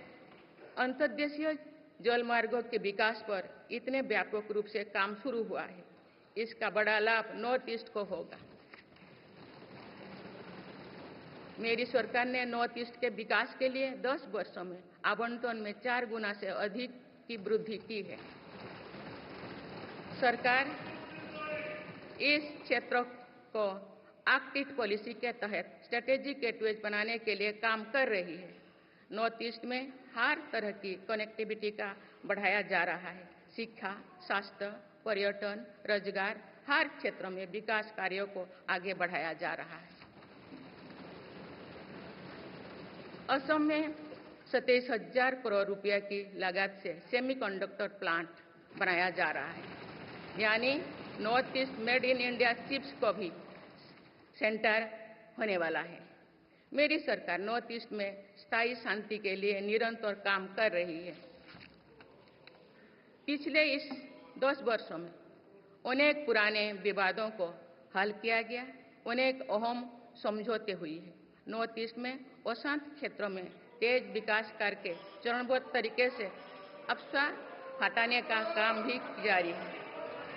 अंतर्देशीय जलमार्गों के विकास पर इतने व्यापक रूप से काम शुरू हुआ है। इसका बड़ा लाभ नॉर्थ ईस्ट को होगा। मेरी सरकार ने नॉर्थ ईस्ट के विकास के लिए 10 वर्षों में आवंटन में 4 गुना से अधिक की वृद्धि की है। सरकार इस क्षेत्र को एक्ट पॉलिसी के तहत स्ट्रेटेजिक गेटवेज बनाने के लिए काम कर रही है। नॉर्थ ईस्ट में हर तरह की कनेक्टिविटी का बढ़ाया जा रहा है। शिक्षा, स्वास्थ्य, पर्यटन, रोजगार, हर क्षेत्र में विकास कार्यों को आगे बढ़ाया जा रहा है। असम में 27,000 करोड़ रुपया की लागत से सेमीकंडक्टर प्लांट बनाया जा रहा है, यानी north east made in India chips को भी सेंटर होने वाला है। मेरी सरकार नॉर्थ ईस्ट में स्थायी शांति के लिए निरंतर काम कर रही है। पिछले इस 10 वर्षों में अनेक पुराने विवादों को हल किया गया, अनेक अहम समझौते हुई है। नॉर्थ ईस्ट में अशांत क्षेत्रों में तेज विकास करके चरणबद्ध तरीके से अफवाह हटाने का काम भी जारी है।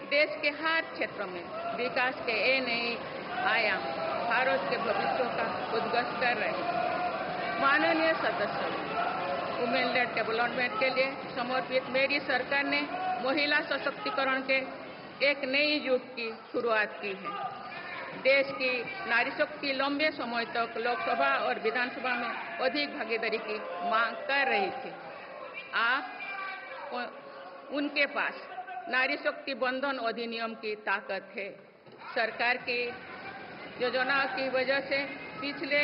देश के हर क्षेत्र में विकास के ये नए आयाम भारत के भविष्य का उद्घोष कर रहे हैं। माननीय सदस्य, वुमेन लेड डेवलपमेंट के लिए समर्पित मेरी सरकार ने महिला सशक्तिकरण के एक नई युग की शुरुआत की है। देश की नारी शक्ति लंबे समय तक लोकसभा और विधानसभा में अधिक भागीदारी की मांग कर रही थी। आप उनके पास नारी शक्ति बंधन अधिनियम की ताकत है। सरकार की योजनाओं की वजह से पिछले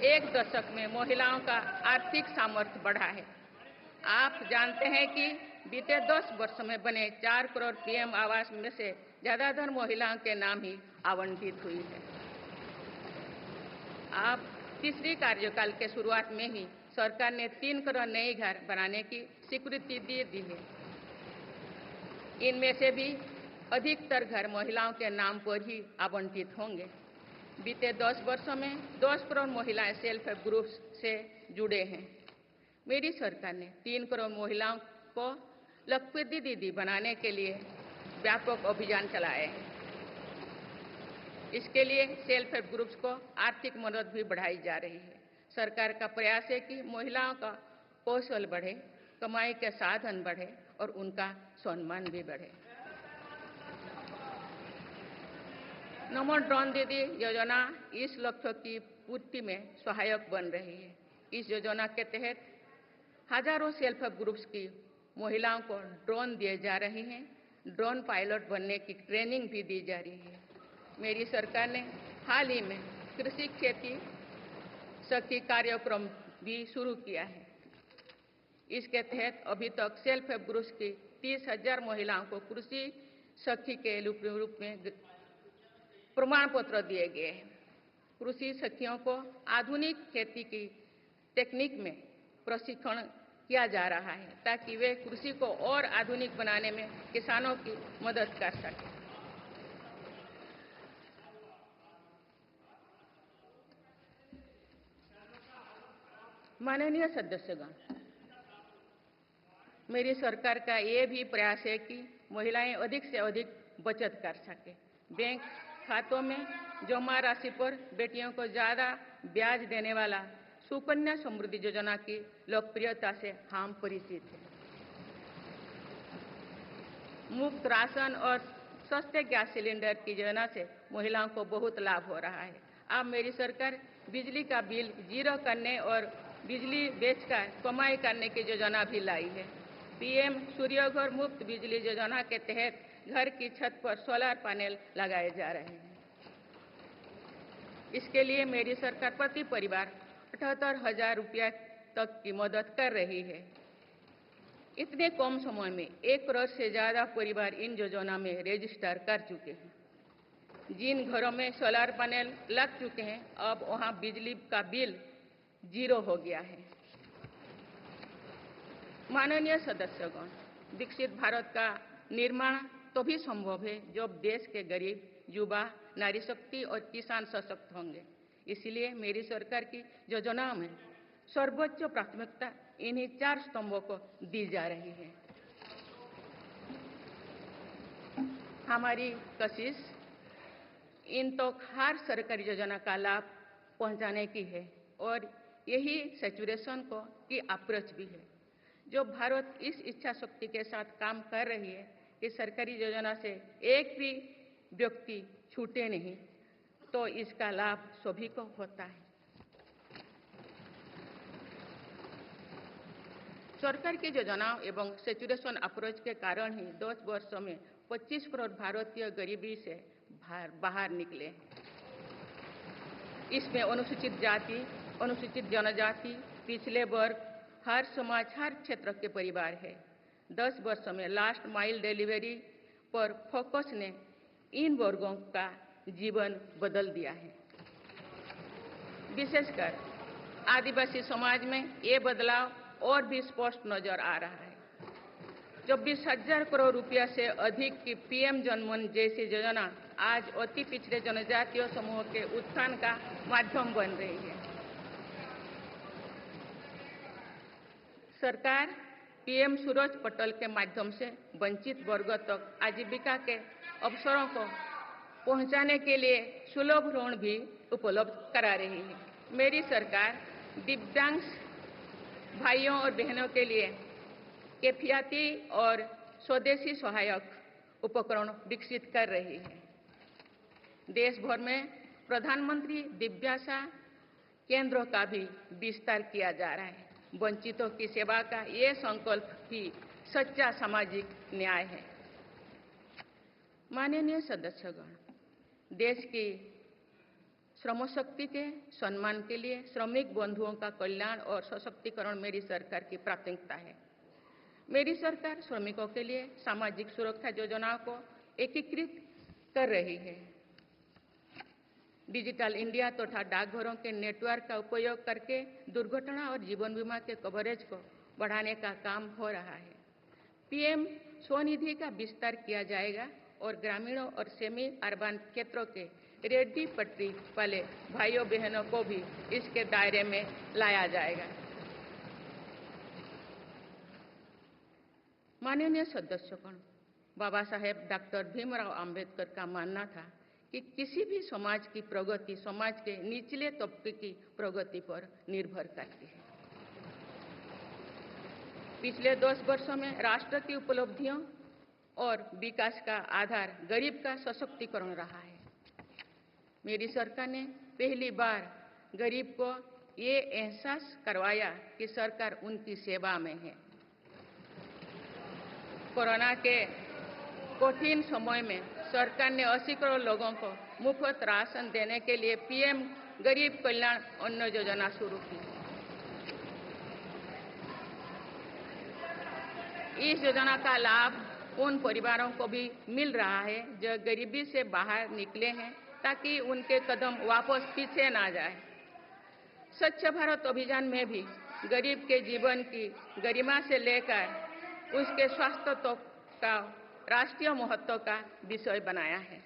एक दशक में महिलाओं का आर्थिक सामर्थ्य बढ़ा है। आप जानते हैं कि बीते 10 वर्ष में बने 4 करोड़ पीएम आवास में से ज्यादातर महिलाओं के नाम ही आवंटित हुई है। आप तीसरी कार्यकाल के शुरुआत में ही सरकार ने 3 करोड़ नए घर बनाने की स्वीकृति दे दी है। इनमें से भी अधिकतर घर महिलाओं के नाम पर ही आवंटित होंगे। बीते 10 वर्षों में 10 करोड़ महिलाएं सेल्फ हेल्प ग्रुप्स से जुड़े हैं। मेरी सरकार ने 3 करोड़ महिलाओं को लखपति दीदी बनाने के लिए व्यापक अभियान चलाए हैं। इसके लिए सेल्फ हेल्प ग्रुप्स को आर्थिक मदद भी बढ़ाई जा रही है। सरकार का प्रयास है कि महिलाओं का कौशल बढ़े, कमाई के साधन बढ़े और उनका सम्मान भी बढ़े। नमो ड्रोन दीदी योजना इस लक्ष्य की पूर्ति में सहायक बन रही है। इस योजना के तहत हजारों सेल्फ हेल्प ग्रुप्स की महिलाओं को ड्रोन दिए जा रहे हैं। ड्रोन पायलट बनने की ट्रेनिंग भी दी जा रही है। मेरी सरकार ने हाल ही में कृषि खेती सखी कार्यक्रम भी शुरू किया है। इसके तहत अभी तक सेल्फ हेल्प ग्रुप्स की 30,000 महिलाओं को कृषि सखी के रूप में प्रमाण पत्र दिए गए हैं। कृषि सखियों को आधुनिक खेती की टेक्निक में प्रशिक्षण किया जा रहा है ताकि वे कृषि को और आधुनिक बनाने में किसानों की मदद कर सकें। माननीय सदस्यगण, मेरी सरकार का ये भी प्रयास है कि महिलाएं अधिक से अधिक बचत कर सकें। बैंक खातों में जमा राशि पर बेटियों को ज्यादा ब्याज देने वाला सुकन्या समृद्धि योजना की लोकप्रियता से हम परिचित हैं। मुफ्त राशन और सस्ते गैस सिलेंडर की योजना से महिलाओं को बहुत लाभ हो रहा है। अब मेरी सरकार बिजली का बिल जीरो करने और बिजली बेचकर कमाई करने की योजना भी लाई है। पीएम सूर्यघर मुफ्त बिजली योजना के तहत घर की छत पर सोलर पैनल लगाए जा रहे हैं। इसके लिए मेरी सरकार प्रति परिवार 78,000 रुपया तक की मदद कर रही है। इतने कम समय में 1 करोड़ से ज्यादा परिवार इन योजना में रजिस्टर कर चुके हैं। जिन घरों में सोलर पैनल लग चुके हैं, अब वहां बिजली का बिल जीरो हो गया है। माननीय सदस्यगण, विकसित भारत का निर्माण तभी संभव है जब देश के गरीब, युवा, नारी शक्ति और किसान सशक्त होंगे। इसलिए मेरी सरकार की योजनाओं में सर्वोच्च प्राथमिकता इन्हीं 4 स्तंभों को दी जा रही है। हमारी कोशिश इन तक हर सरकारी योजना का लाभ पहुंचाने की है और यही सैचुरेशन को की अप्रोच भी है। जो भारत इस इच्छा शक्ति के साथ काम कर रही है कि सरकारी योजना से एक भी व्यक्ति छूटे नहीं, तो इसका लाभ सभी को होता है। सरकार की योजनाओं एवं सैचुरेशन अप्रोच के कारण ही 10 वर्षों में 25 करोड़ भारतीय गरीबी से बाहर निकले हैं। इसमें अनुसूचित जाति, अनुसूचित जनजाति, पिछले वर्ग, हर समाज, हर क्षेत्र के परिवार है। 10 वर्षों में लास्ट माइल डिलीवरी पर फोकस ने इन वर्गों का जीवन बदल दिया है। विशेषकर आदिवासी समाज में ये बदलाव और भी स्पष्ट नजर आ रहा है। 24,000 करोड़ रुपया से अधिक की पीएम जनमन जैसी योजना आज अति पिछड़े जनजातीय समूह के उत्थान का माध्यम बन रही है। सरकार पीएम सूरज पटल के माध्यम से वंचित वर्गों तक आजीविका के अवसरों को पहुंचाने के लिए सुलभ ऋण भी उपलब्ध करा रही है। मेरी सरकार दिव्यांग भाइयों और बहनों के लिए किफायती और स्वदेशी सहायक उपकरण विकसित कर रही है। देश भर में प्रधानमंत्री दिव्याशा केंद्रों का भी विस्तार किया जा रहा है। वंचितों की सेवा का ये संकल्प ही सच्चा सामाजिक न्याय है। माननीय सदस्यगण, देश की श्रम शक्ति के सम्मान के लिए श्रमिक बंधुओं का कल्याण और सशक्तिकरण मेरी सरकार की प्राथमिकता है। मेरी सरकार श्रमिकों के लिए सामाजिक सुरक्षा योजनाओं को एकीकृत कर रही है। डिजिटल इंडिया तथा डाकघरों के नेटवर्क का उपयोग करके दुर्घटना और जीवन बीमा के कवरेज को बढ़ाने का काम हो रहा है। पीएम स्वनिधि का विस्तार किया जाएगा और ग्रामीणों और सेमी अर्बन क्षेत्रों के रेहड़ी पटरी वाले भाइयों बहनों को भी इसके दायरे में लाया जाएगा। माननीय सदस्यगण, बाबा साहेब डॉक्टर भीमराव अंबेडकर का मानना था कि किसी भी समाज की प्रगति समाज के निचले तबके की प्रगति पर निर्भर करती है। पिछले 10 वर्षों में राष्ट्र की उपलब्धियों और विकास का आधार गरीब का सशक्तिकरण रहा है। मेरी सरकार ने पहली बार गरीब को ये एहसास करवाया कि सरकार उनकी सेवा में है। कोरोना के कठिन समय में सरकार ने 80 करोड़ लोगों को मुफ्त राशन देने के लिए पीएम गरीब कल्याण अन्न योजना शुरू की। इस योजना का लाभ उन परिवारों को भी मिल रहा है जो गरीबी से बाहर निकले हैं, ताकि उनके कदम वापस पीछे ना जाए। स्वच्छ भारत अभियान में भी गरीब के जीवन की गरिमा से लेकर उसके स्वास्थ्य तक का राष्ट्रीय महत्व का विषय बनाया है।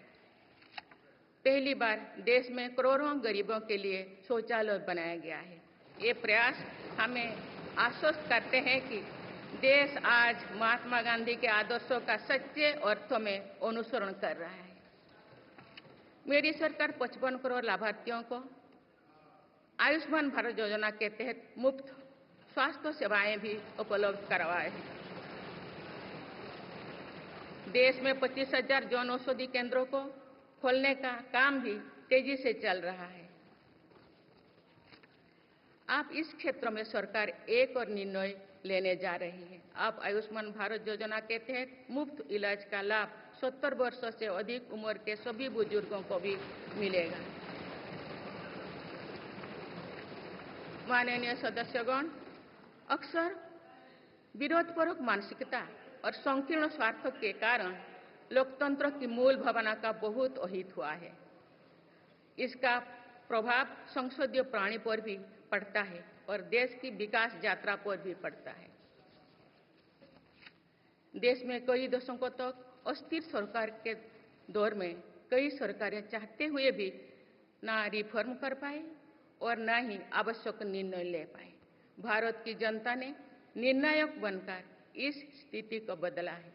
पहली बार देश में करोड़ों गरीबों के लिए शौचालय बनाया गया है। ये प्रयास हमें आश्वस्त करते हैं कि देश आज महात्मा गांधी के आदर्शों का सच्चे अर्थों में अनुसरण कर रहा है। मेरी सरकार 55 करोड़ लाभार्थियों को आयुष्मान भारत योजना के तहत मुफ्त स्वास्थ्य सेवाएं भी उपलब्ध करवाए हैं। देश में 25,000 जन औषधि केंद्रों को खोलने का काम भी तेजी से चल रहा है। आप इस क्षेत्र में सरकार एक और निर्णय लेने जा रही है। आप आयुष्मान भारत योजना के तहत मुफ्त इलाज का लाभ 70 वर्षों से अधिक उम्र के सभी बुजुर्गों को भी मिलेगा। माननीय सदस्यगण, अक्सर विरोधपरक मानसिकता और संकीर्ण स्वार्थ के कारण लोकतंत्र की मूल भावना का बहुत अहित हुआ है। इसका प्रभाव संसदीय प्रणाली पर भी पड़ता है और देश की विकास यात्रा पर भी पड़ता है। देश में कई दशकों तक अस्थिर सरकार के दौर में कई सरकारें चाहते हुए भी ना रिफॉर्म कर पाए और ना ही आवश्यक निर्णय ले पाए। भारत की जनता ने निर्णायक बनकर इस स्थिति को बदला है।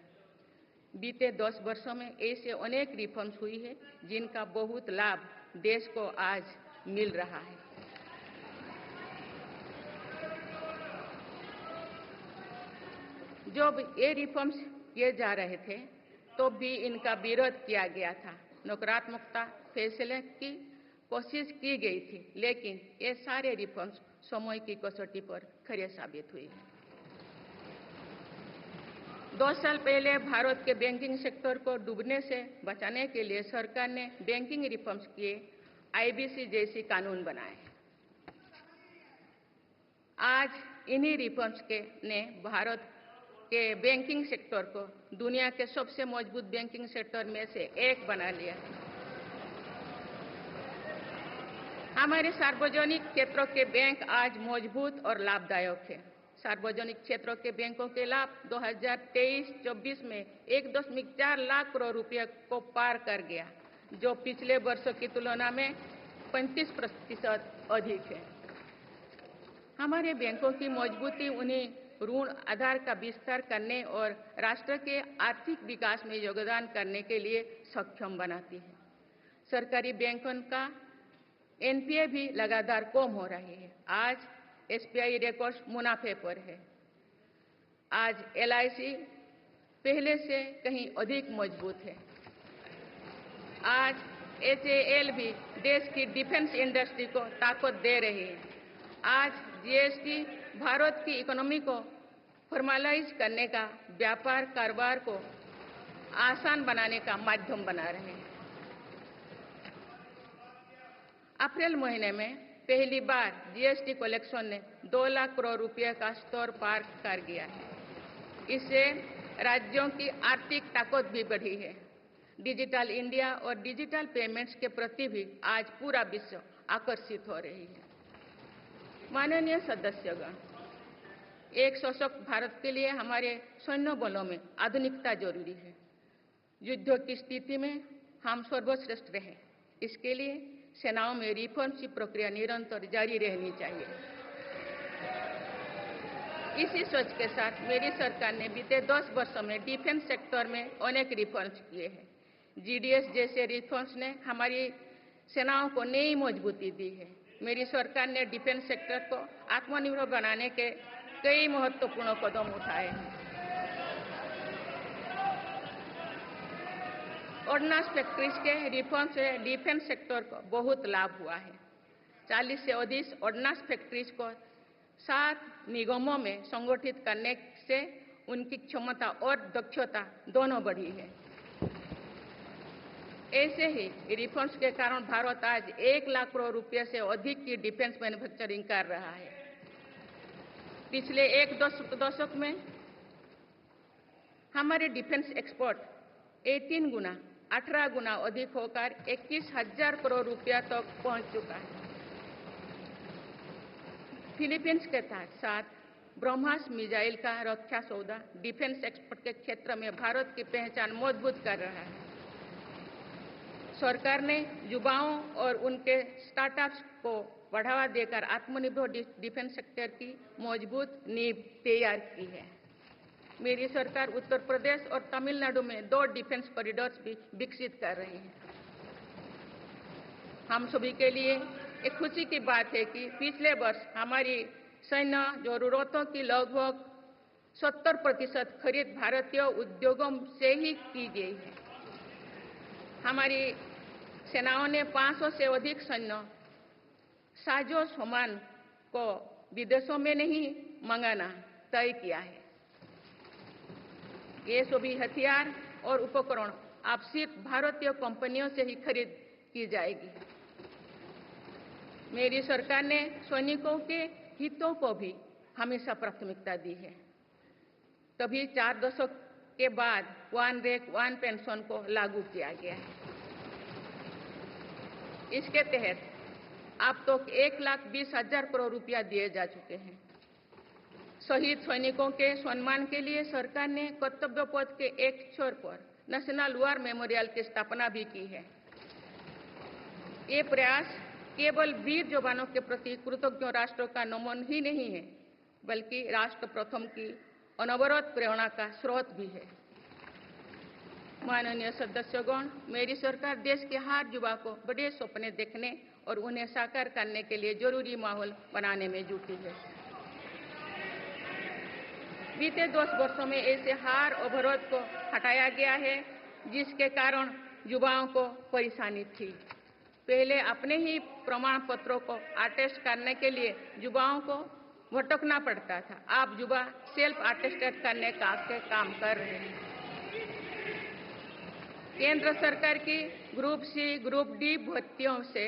बीते 10 वर्षों में ऐसे अनेक रिफॉर्म्स हुई है जिनका बहुत लाभ देश को आज मिल रहा है। जब ये रिफॉर्म्स किए जा रहे थे तो भी इनका विरोध किया गया था। नकारात्मकता फैसले की कोशिश की गई थी, लेकिन ये सारे रिफॉर्म्स समय की कसौटी पर खरे साबित हुए हैं। 2 साल पहले भारत के बैंकिंग सेक्टर को डूबने से बचाने के लिए सरकार ने बैंकिंग रिफॉर्म्स किए, आईबीसी जैसी कानून बनाए। आज इन्हीं रिफॉर्म्स ने भारत के बैंकिंग सेक्टर को दुनिया के सबसे मजबूत बैंकिंग सेक्टर में से एक बना लिया है। हमारे सार्वजनिक क्षेत्रों के बैंक आज मजबूत और लाभदायक है। सार्वजनिक क्षेत्रों के बैंकों के लाभ 2023-24 में 1.4 लाख करोड़ रुपये को पार कर गया, जो पिछले वर्षों की तुलना में 35% अधिक है। हमारे बैंकों की मजबूती उन्हीं ऋण आधार का विस्तार करने और राष्ट्र के आर्थिक विकास में योगदान करने के लिए सक्षम बनाती है। सरकारी बैंकों का एनपीए भी लगातार कम हो रही है। आज एसबीआई रिकॉर्ड मुनाफे पर है। आज एलआईसी पहले से कहीं अधिक मजबूत है। आज एचएएल भी देश की डिफेंस इंडस्ट्री को ताकत दे रही है। आज जीएसटी भारत की इकोनॉमी को फॉर्मलाइज करने का, व्यापार कारोबार को आसान बनाने का माध्यम बना रहे हैं। अप्रैल महीने में पहली बार जीएसटी कलेक्शन ने 2 लाख करोड़ रुपए का स्तर पार कर गया है। इससे राज्यों की आर्थिक ताकत भी बढ़ी है। डिजिटल इंडिया और डिजिटल पेमेंट्स के प्रति भी आज पूरा विश्व आकर्षित हो रही है। माननीय सदस्यगण, एक सशक्त भारत के लिए हमारे सैन्य बलों में आधुनिकता जरूरी है। युद्ध की स्थिति में हम सर्वश्रेष्ठ रहें, इसके लिए सेनाओं में रिफॉर्म की प्रक्रिया निरंतर जारी रहनी चाहिए। इसी सोच के साथ मेरी सरकार ने बीते 10 वर्षों में डिफेंस सेक्टर में अनेक रिफॉर्म्स किए हैं। जीडीएस जैसे रिफॉर्म्स ने हमारी सेनाओं को नई मजबूती दी है। मेरी सरकार ने डिफेंस सेक्टर को आत्मनिर्भर बनाने के कई महत्वपूर्ण कदम उठाए हैं। ऑर्डिनेंस फैक्ट्रीज के रिफॉर्म से डिफेंस सेक्टर को बहुत लाभ हुआ है। 40 से अधिक ऑर्डिनेंस फैक्ट्रीज को 7 निगमों में संगठित करने से उनकी क्षमता और दक्षता दोनों बढ़ी है। ऐसे ही रिफॉर्म्स के कारण भारत आज 1 लाख करोड़ रुपए से अधिक की डिफेंस मैन्युफैक्चरिंग कर रहा है। पिछले एक दशक में हमारे डिफेंस एक्सपोर्ट 18 गुना अधिक होकर 21,000 करोड़ रुपया तक पहुंच चुका है। फिलीपींस के साथ ब्रह्मास मिसाइल का रक्षा सौदा डिफेंस एक्सपोर्ट के क्षेत्र में भारत की पहचान मजबूत कर रहा है। सरकार ने युवाओं और उनके स्टार्टअप्स को बढ़ावा देकर आत्मनिर्भर डिफेंस सेक्टर की मजबूत नींव तैयार की है। मेरी सरकार उत्तर प्रदेश और तमिलनाडु में 2 डिफेंस कॉरिडोर्स भी विकसित कर रही है। हम सभी के लिए एक खुशी की बात है कि पिछले वर्ष हमारी सैन्य जरूरतों की लगभग 70% खरीद भारतीय उद्योगों से ही की गई है। हमारी सेनाओं ने 500 से अधिक सैन्य साजो सामान को विदेशों में नहीं मंगाना तय किया है। ये सभी हथियार और उपकरण अब सिर्फ भारतीय कंपनियों से ही खरीद की जाएगी। मेरी सरकार ने सैनिकों के हितों को भी हमेशा प्राथमिकता दी है। तभी 4 दशक के बाद 1 रैंक 1 पेंशन को लागू किया गया है। इसके तहत अब तक 1,20,000 करोड़ रुपया दिए जा चुके हैं। शहीद सैनिकों के सम्मान के लिए सरकार ने कर्तव्य पथ के एक छोर पर नेशनल वॉर मेमोरियल की स्थापना भी की है। ये प्रयास केवल वीर जवानों के प्रति कृतज्ञ राष्ट्र का नमन ही नहीं है, बल्कि राष्ट्र प्रथम की अनवरत प्रेरणा का स्रोत भी है। माननीय सदस्यगण, मेरी सरकार देश के हर युवा को बड़े सपने देखने और उन्हें साकार करने के लिए जरूरी माहौल बनाने में जुटी है। बीते 10 वर्षों में ऐसे हर अवरोध को हटाया गया है जिसके कारण युवाओं को परेशानी थी। पहले अपने ही प्रमाण पत्रों को अटेस्ट करने के लिए युवाओं को भटकना पड़ता था। अब युवा सेल्फ अटेस्टेड करने का काम कर रहे हैं। केंद्र सरकार की ग्रुप सी, ग्रुप डी भर्तियों से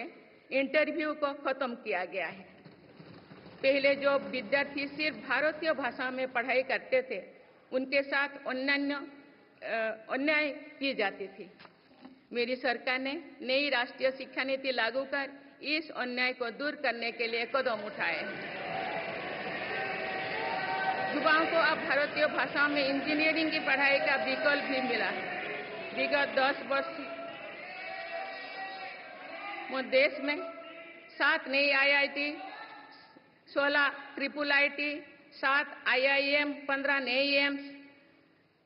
इंटरव्यू को खत्म किया गया है। पहले जो विद्यार्थी सिर्फ भारतीय भाषा में पढ़ाई करते थे, उनके साथ अन्याय की जाती थी। मेरी सरकार ने नई राष्ट्रीय शिक्षा नीति लागू कर इस अन्याय को दूर करने के लिए कदम उठाए हैं। युवाओं को अब भारतीय भाषा में इंजीनियरिंग की पढ़ाई का विकल्प भी मिला है। विगत 10 वर्ष में देश में 7 नई IIT, 16 ट्रिपल IIT, 7 IIM, 15 नए एम्स,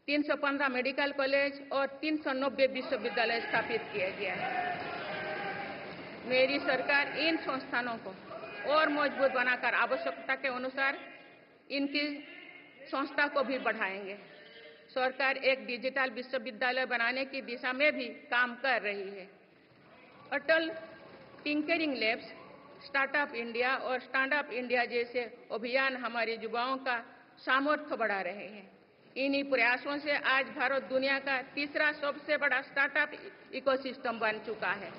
315 मेडिकल कॉलेज और 390 विश्वविद्यालय स्थापित किया गया है। मेरी सरकार इन संस्थानों को और मजबूत बनाकर आवश्यकता के अनुसार इनकी संस्था को भी बढ़ाएंगे। सरकार एक डिजिटल विश्वविद्यालय बनाने की दिशा में भी काम कर रही है। अटल टिंकरिंग लैब्स, स्टार्टअप इंडिया और स्टैंडअप इंडिया जैसे अभियान हमारे युवाओं का सामर्थ्य बढ़ा रहे हैं। इन्हीं प्रयासों से आज भारत दुनिया का तीसरा सबसे बड़ा स्टार्टअप इकोसिस्टम बन चुका है।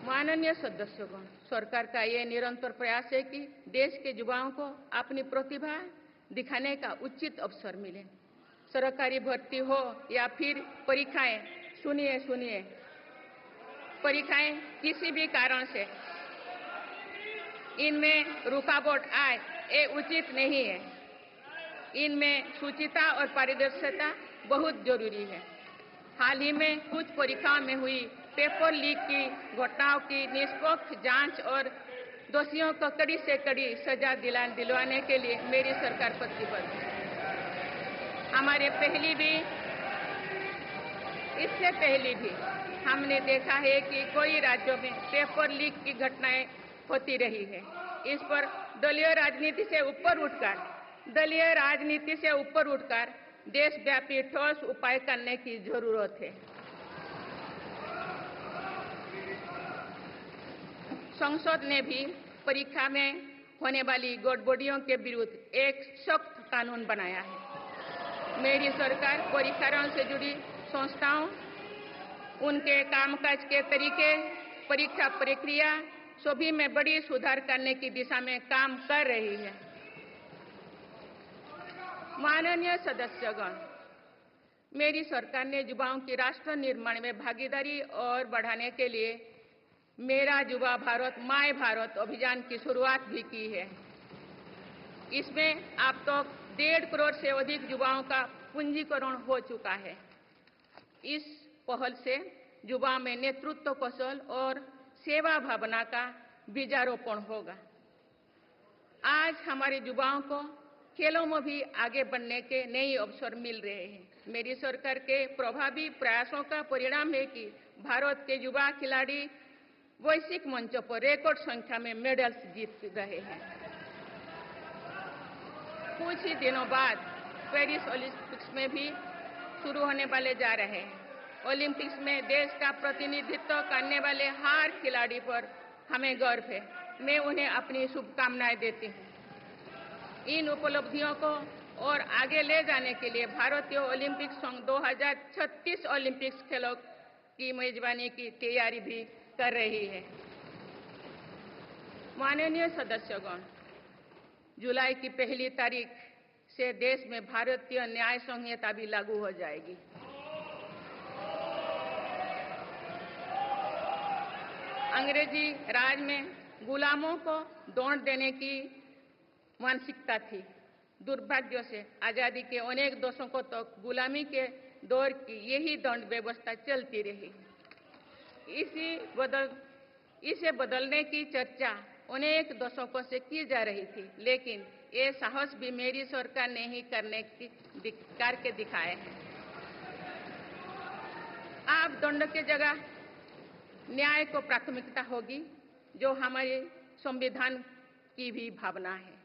माननीय सदस्यगण, सरकार का ये निरंतर प्रयास है कि देश के युवाओं को अपनी प्रतिभा दिखाने का उचित अवसर मिले। सरकारी भर्ती हो या फिर परीक्षाएं, सुनिए, परीक्षाएं किसी भी कारण से इनमें रुकावट आए, ये उचित नहीं है। इनमें शुचिता और पारदर्शिता बहुत जरूरी है। हाल ही में कुछ परीक्षाओं में हुई पेपर लीक की घटनाओं की निष्पक्ष जांच और दोषियों को कड़ी से कड़ी सजा दिलवाने के लिए मेरी सरकार प्रतिबद्ध है। इससे पहले भी हमने देखा है कि कई राज्यों में पेपर लीक की घटनाएं होती रही है। इस पर दलीय राजनीति से ऊपर उठकर देशव्यापी ठोस उपाय करने की जरूरत है। संसद ने भी परीक्षा में होने वाली गड़बड़ियों के विरुद्ध एक सख्त कानून बनाया है। मेरी सरकार परीक्षाओं से जुड़ी संस्थाओं, उनके कामकाज के तरीके, परीक्षा प्रक्रिया सभी में बड़ी सुधार करने की दिशा में काम कर रही है। माननीय सदस्यगण, मेरी सरकार ने युवाओं की राष्ट्र निर्माण में भागीदारी और बढ़ाने के लिए मेरा युवा भारत माय भारत अभियान की शुरुआत भी की है। इसमें अब तक 1.5 करोड़ से अधिक युवाओं का पंजीकरण हो चुका है। इस पहल से युवाओं में नेतृत्व कौशल और सेवा भावना का बीजारोपण होगा। आज हमारे युवाओं को खेलों में भी आगे बढ़ने के नए अवसर मिल रहे हैं। मेरी सरकार के प्रभावी प्रयासों का परिणाम है कि भारत के युवा खिलाड़ी वैश्विक मंचों पर रिकॉर्ड संख्या में मेडल्स जीत रहे हैं। कुछ ही दिनों बाद पेरिस ओलंपिक्स में भी शुरू होने वाले जा रहे हैं। ओलंपिक्स में देश का प्रतिनिधित्व करने वाले हर खिलाड़ी पर हमें गर्व है। मैं उन्हें अपनी शुभकामनाएं देती हूं। इन उपलब्धियों को और आगे ले जाने के लिए भारतीय ओलंपिक संघ 2036 ओलंपिक्स खेलों की मेजबानी की तैयारी भी कर रही है। माननीय सदस्यगण, जुलाई की 1 तारीख से देश में भारतीय न्याय संहिता भी लागू हो जाएगी। अंग्रेजी राज में गुलामों को दौड़ देने की मानसिकता थी। दुर्भाग्य से आजादी के अनेक दशकों तक गुलामी के दौर की यही दंड व्यवस्था चलती रही। इसे बदलने की चर्चा अनेक दशकों से की जा रही थी, लेकिन ये साहस भी मेरी सरकार ने ही करके दिखाए हैं। अब दंड की जगह न्याय को प्राथमिकता होगी, जो हमारे संविधान की भी भावना है।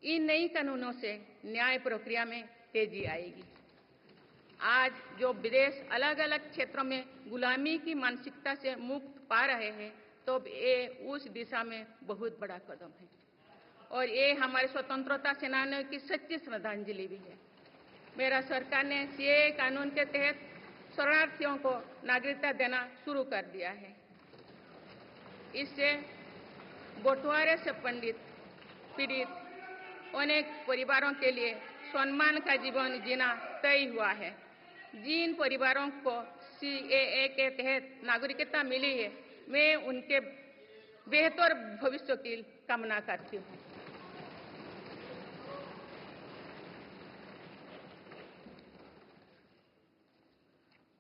इन नई कानूनों से न्याय प्रक्रिया में तेजी आएगी। आज जो विदेश अलग अलग क्षेत्रों में गुलामी की मानसिकता से मुक्त पा रहे हैं, तो ये उस दिशा में बहुत बड़ा कदम है और ये हमारे स्वतंत्रता सेनानियों की सच्ची श्रद्धांजलि भी है। मेरा सरकार ने सीएए कानून के तहत शरणार्थियों को नागरिकता देना शुरू कर दिया है। इससे बंटवारे से पीड़ित अनेक परिवारों के लिए सम्मान का जीवन जीना तय हुआ है। जिन परिवारों को सीएए के तहत नागरिकता मिली है, मैं उनके बेहतर भविष्य की कामना करती हूँ।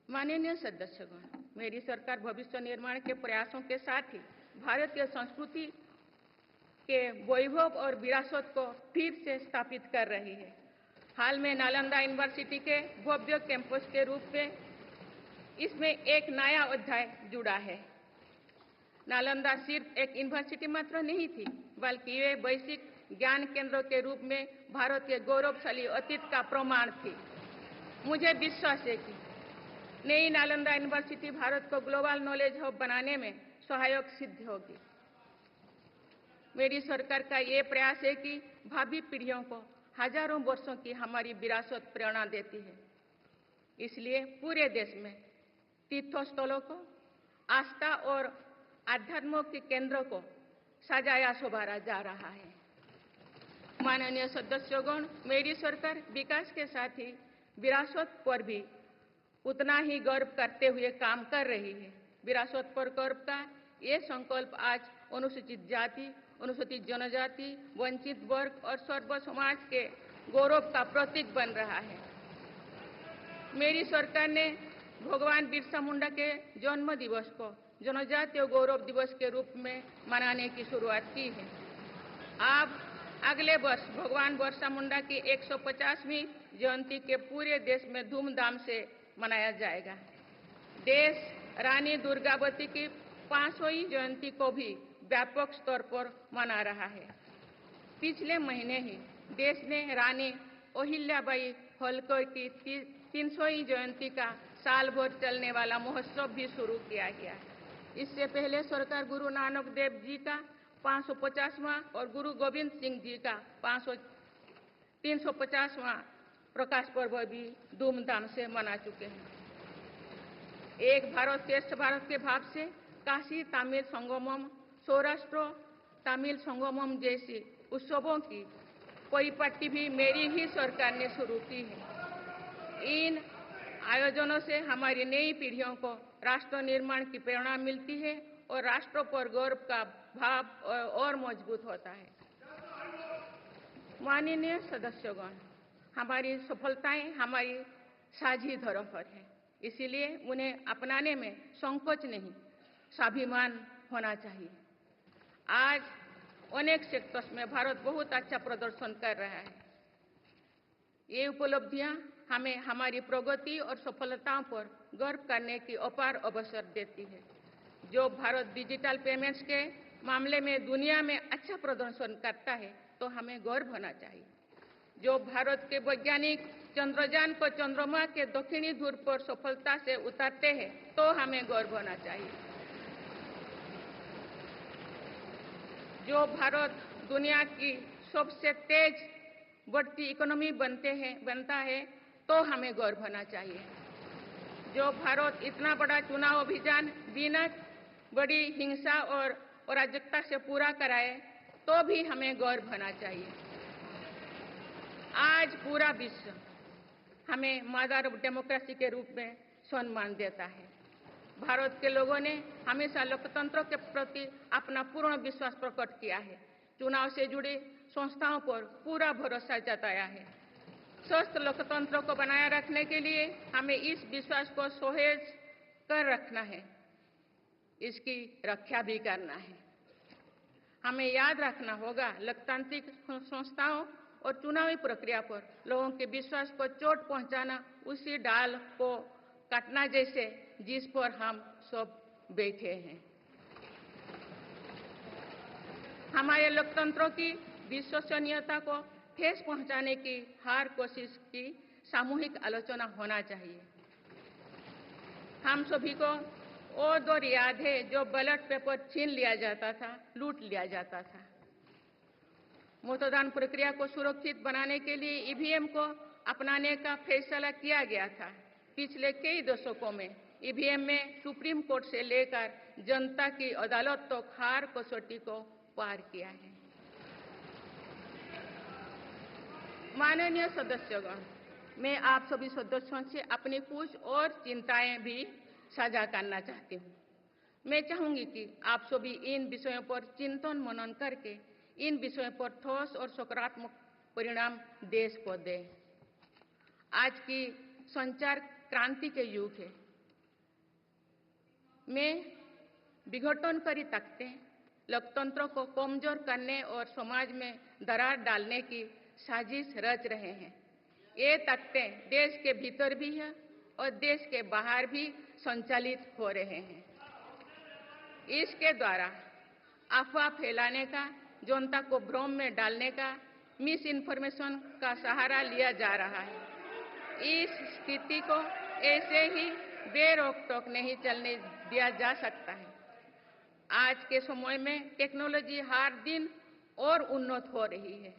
माननीय सदस्यगण, मेरी सरकार भविष्य निर्माण के प्रयासों के साथ ही भारतीय संस्कृति के वैभव और विरासत को फिर से स्थापित कर रही है। हाल में नालंदा यूनिवर्सिटी के भव्य कैंपस के रूप में इसमें एक नया अध्याय जुड़ा है। नालंदा सिर्फ एक यूनिवर्सिटी मात्र नहीं थी, बल्कि ये वैश्विक ज्ञान केंद्र के रूप में भारत के गौरवशाली अतीत का प्रमाण थी। मुझे विश्वास है कि नई नालंदा यूनिवर्सिटी भारत को ग्लोबल नॉलेज हब बनाने में सहायक सिद्ध होगी। मेरी सरकार का ये प्रयास है कि भावी पीढ़ियों को हजारों वर्षों की हमारी विरासत प्रेरणा देती है। इसलिए पूरे देश में तीर्थस्थलों को, आस्था और आध्यात्म के केंद्रों को सजाया संवारा जा रहा है। माननीय सदस्यगण, मेरी सरकार विकास के साथ ही विरासत पर भी उतना ही गर्व करते हुए काम कर रही है। विरासत पर गर्व का ये संकल्प आज अनुसूचित जाति, अनुसूचित जनजाति, वंचित वर्ग और सर्व समाज के गौरव का प्रतीक बन रहा है। मेरी सरकार ने भगवान बिरसा मुंडा के जन्म दिवस को जनजातीय गौरव दिवस के रूप में मनाने की शुरुआत की है। अब अगले वर्ष भगवान बिरसा मुंडा की 150वीं जयंती के पूरे देश में धूमधाम से मनाया जाएगा। देश रानी दुर्गावती की 500वीं जयंती को भी व्यापक स्तर पर मना रहा है। पिछले महीने ही देश ने रानी अहिल्याबाई होलकर की 300वीं जयंती का साल भर चलने वाला महोत्सव भी शुरू किया गया है। इससे पहले सरकार गुरु नानक देव जी का 550वां और गुरु गोविंद सिंह जी का 350वां प्रकाश पर्व भी धूमधाम से मना चुके हैं। एक भारत श्रेष्ठ भारत के भाव से काशी तमिल संगमम, सौराष्ट्र तमिल संगमम जैसी उत्सवों की परिपाटी भी मेरी ही सरकार ने शुरू की है। इन आयोजनों से हमारी नई पीढ़ियों को राष्ट्र निर्माण की प्रेरणा मिलती है और राष्ट्र पर गौरव का भाव और मजबूत होता है। माननीय सदस्यगण, हमारी सफलताएं हमारी साझी धरोहर है, इसीलिए उन्हें अपनाने में संकोच नहीं, स्वाभिमान होना चाहिए। आज अनेक सेक्टर्स में भारत बहुत अच्छा प्रदर्शन कर रहा है। ये उपलब्धियां हमें हमारी प्रगति और सफलताओं पर गर्व करने की अपार अवसर देती है। जो भारत डिजिटल पेमेंट्स के मामले में दुनिया में अच्छा प्रदर्शन करता है, तो हमें गर्व होना चाहिए। जो भारत के वैज्ञानिक चंद्रयान को चंद्रमा के दक्षिणी ध्रुव पर सफलता से उतारते हैं, तो हमें गर्व होना चाहिए। जो भारत दुनिया की सबसे तेज बढ़ती इकोनॉमी बनता है, तो हमें गर्व होना चाहिए। जो भारत इतना बड़ा चुनाव अभियान बिना बड़ी हिंसा और अराजकता से पूरा कराए, तो भी हमें गर्व होना चाहिए। आज पूरा विश्व हमें मदर ऑफ डेमोक्रेसी के रूप में सम्मान देता है। भारत के लोगों ने हमेशा लोकतंत्र के प्रति अपना पूर्ण विश्वास प्रकट किया है। चुनाव से जुड़ी संस्थाओं पर पूरा भरोसा जताया है। स्वस्थ लोकतंत्र को बनाए रखने के लिए हमें इस विश्वास को सहेज कर रखना है, इसकी रक्षा भी करना है। हमें याद रखना होगा, लोकतांत्रिक संस्थाओं और चुनावी प्रक्रिया पर लोगों के विश्वास को चोट पहुंचाना उसी डाल को काटना जैसे जिस पर हम सब बैठे हैं। हमारे लोकतंत्रों की विश्वसनीयता को ठेस पहुंचाने की हर कोशिश की सामूहिक आलोचना होना चाहिए। हम सभी को वो दौर याद है जो बैलेट पेपर छीन लिया जाता था, लूट लिया जाता था। मतदान प्रक्रिया को सुरक्षित बनाने के लिए ईवीएम को अपनाने का फैसला किया गया था। पिछले कई दशकों में ईवीएम में सुप्रीम कोर्ट से लेकर जनता की अदालत तक हर कसौटी को पार किया है। माननीय सदस्यगण, मैं आप सभी सदस्यों से अपनी कुछ और चिंताएं भी साझा करना चाहती हूँ। मैं चाहूंगी कि आप सभी इन विषयों पर चिंतन मनन करके इन विषयों पर ठोस और सकारात्मक परिणाम देश को दें। आज की संचार क्रांति के युग है। मैं विघटनकारी ताकतें लोकतंत्र को कमजोर करने और समाज में दरार डालने की साजिश रच रहे हैं। ये ताकतें देश के भीतर भी है और देश के बाहर भी संचालित हो रहे हैं। इसके द्वारा अफवाह फैलाने का, जनता को भ्रम में डालने का, मिस इन्फॉर्मेशन का सहारा लिया जा रहा है। इस स्थिति को ऐसे ही बेरोक-टोक नहीं चलने दिया जा सकता है। आज के समय में टेक्नोलॉजी हर दिन और उन्नत हो रही है।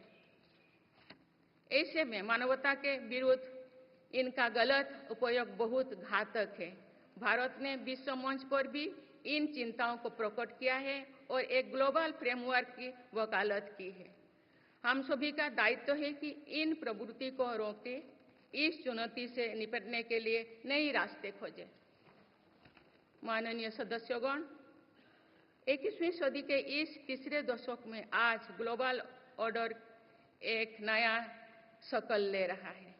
ऐसे में मानवता के विरुद्ध इनका गलत उपयोग बहुत घातक है। भारत ने विश्व मंच पर भी इन चिंताओं को प्रकट किया है और एक ग्लोबल फ्रेमवर्क की वकालत की है। हम सभी का दायित्व है कि इन प्रवृत्ति को रोकें, इस चुनौती से निपटने के लिए नए रास्ते खोजें। माननीय सदस्यगण, 21वीं सदी के इस तीसरे दशक में आज ग्लोबल ऑर्डर एक नया शक्ल ले रहा है।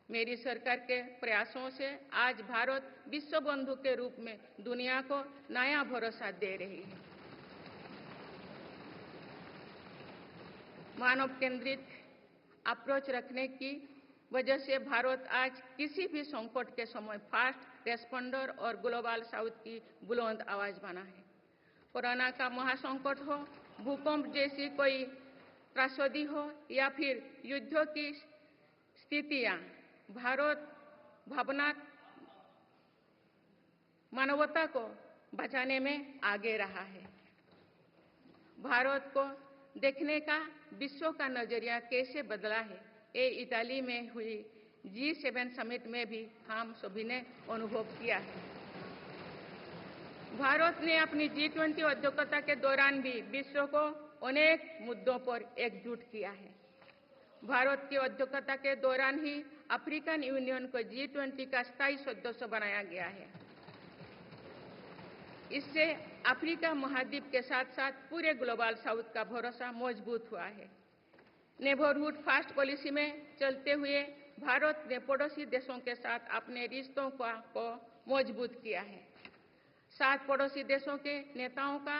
मेरी सरकार के प्रयासों से आज भारत विश्व बंधु के रूप में दुनिया को नया भरोसा दे रही है। मानव केंद्रित अप्रोच रखने की वजह से भारत आज किसी भी संकट के समय फास्ट रेस्पॉन्डर और ग्लोबल साउथ की बुलंद आवाज बना है। कोरोना का महासंकट हो, भूकंप जैसी कोई त्रासदी हो या फिर युद्धों की स्थितियां, भारत मानवता को बचाने में आगे रहा है। भारत को देखने का विश्व का नजरिया कैसे बदला है, ये इटाली में हुई G7 समिट में भी हम सभी ने अनुभव किया है। भारत ने अपनी G20 अध्यक्षता के दौरान भी विश्व को अनेक मुद्दों पर एकजुट किया है। भारत की अध्यक्षता के दौरान ही अफ्रीकन यूनियन को G20 का स्थायी सदस्य बनाया गया है। इससे अफ्रीका महाद्वीप के साथ साथ पूरे ग्लोबल साउथ का भरोसा मजबूत हुआ है। नेबरहुड फास्ट पॉलिसी में चलते हुए भारत ने पड़ोसी देशों के साथ अपने रिश्तों को मजबूत किया है। 7 पड़ोसी देशों के नेताओं का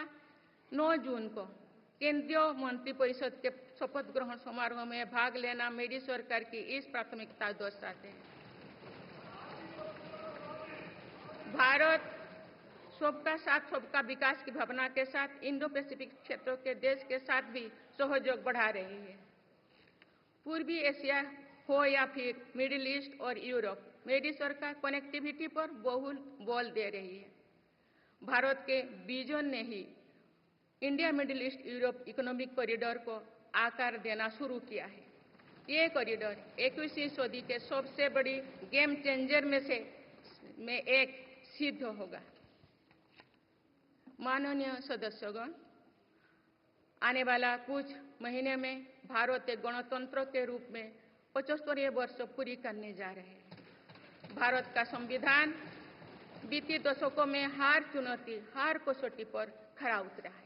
9 जून को केंद्रीय मंत्रिपरिषद के शपथ ग्रहण समारोह में भाग लेना मेरी सरकार की इस प्राथमिकता दर्शाते हैं। भारत सबका साथ सबका विकास की भावना के साथ इंडो पैसिफिक क्षेत्र के देश के साथ भी सहयोग बढ़ा रही है। पूर्वी एशिया हो या फिर मिडिल ईस्ट और यूरोप, मेरी सरकार कनेक्टिविटी पर बहुल बल दे रही है। भारत के विजन ने ही India Middle East Europe economic corridor को आकार देना शुरू किया है। ये कॉरिडोर 21वीं सदी के सबसे बड़ी गेम चेंजर में एक सिद्ध होगा। माननीय सदस्यगण, आने वाला कुछ महीने में भारत एक गणतंत्र के रूप में 75वें वर्ष पूरी करने जा रहे हैं। भारत का संविधान बीते दशकों में हर चुनौती, हर कसौटी पर खरा उतरा है।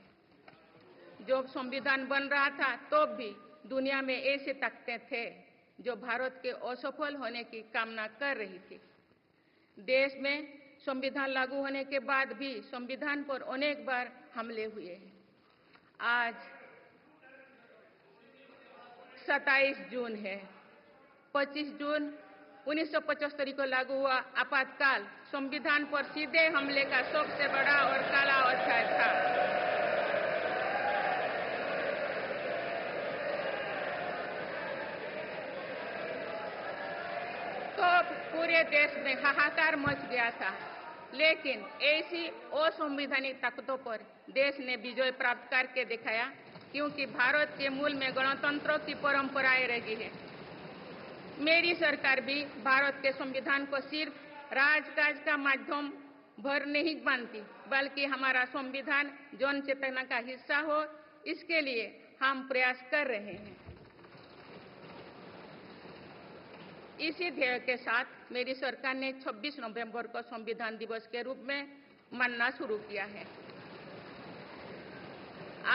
जब संविधान बन रहा था तो भी दुनिया में ऐसे ताकतें थे जो भारत के असफल होने की कामना कर रही थी। देश में संविधान लागू होने के बाद भी संविधान पर अनेक बार हमले हुए हैं। आज 27 जून है। 25 जून 1975 को लागू हुआ आपातकाल संविधान पर सीधे हमले का सबसे बड़ा और काला अध्याय था। तो पूरे देश में हाहाकार मच गया था, लेकिन ऐसी असंवैधानिक ताकतों पर देश ने विजय प्राप्त करके दिखाया, क्योंकि भारत के मूल में गणतंत्र की परंपराएं रही है। मेरी सरकार भी भारत के संविधान को सिर्फ राजकाज का माध्यम भर नहीं मानती, बल्कि हमारा संविधान जन चेतना का हिस्सा हो, इसके लिए हम प्रयास कर रहे हैं। इसी ध्येय के साथ मेरी सरकार ने 26 नवंबर को संविधान दिवस के रूप में मानना शुरू किया है।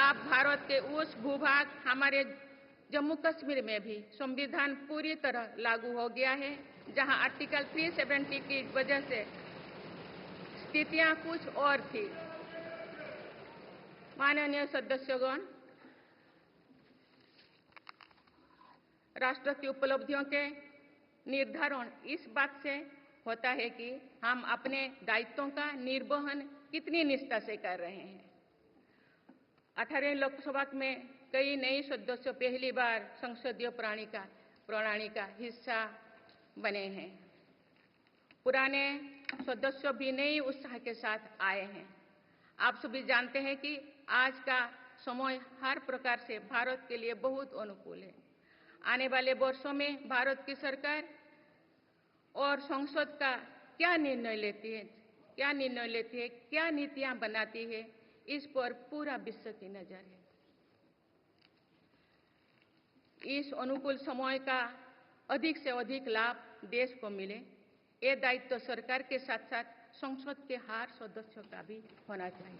अब भारत के उस भूभाग हमारे जम्मू कश्मीर में भी संविधान पूरी तरह लागू हो गया है, जहां आर्टिकल 370 की वजह से स्थितियां कुछ और थी। माननीय सदस्यगण, राष्ट्र की उपलब्धियों के निर्धारण इस बात से होता है कि हम अपने दायित्वों का निर्वहन कितनी निष्ठा से कर रहे हैं। 18 लोकसभा में कई नए सदस्य पहली बार संसदीय प्रणाली का हिस्सा बने हैं। पुराने सदस्य भी नए उत्साह के साथ आए हैं। आप सभी जानते हैं कि आज का समय हर प्रकार से भारत के लिए बहुत अनुकूल है। आने वाले वर्षों में भारत की सरकार और संसद का क्या निर्णय लेती है, क्या नीतियां बनाती है, इस पर पूरा विश्व की नजर है। इस अनुकूल समय का अधिक से अधिक लाभ देश को मिले, ये दायित्व सरकार के साथ साथ संसद के हर सदस्यों का भी होना चाहिए।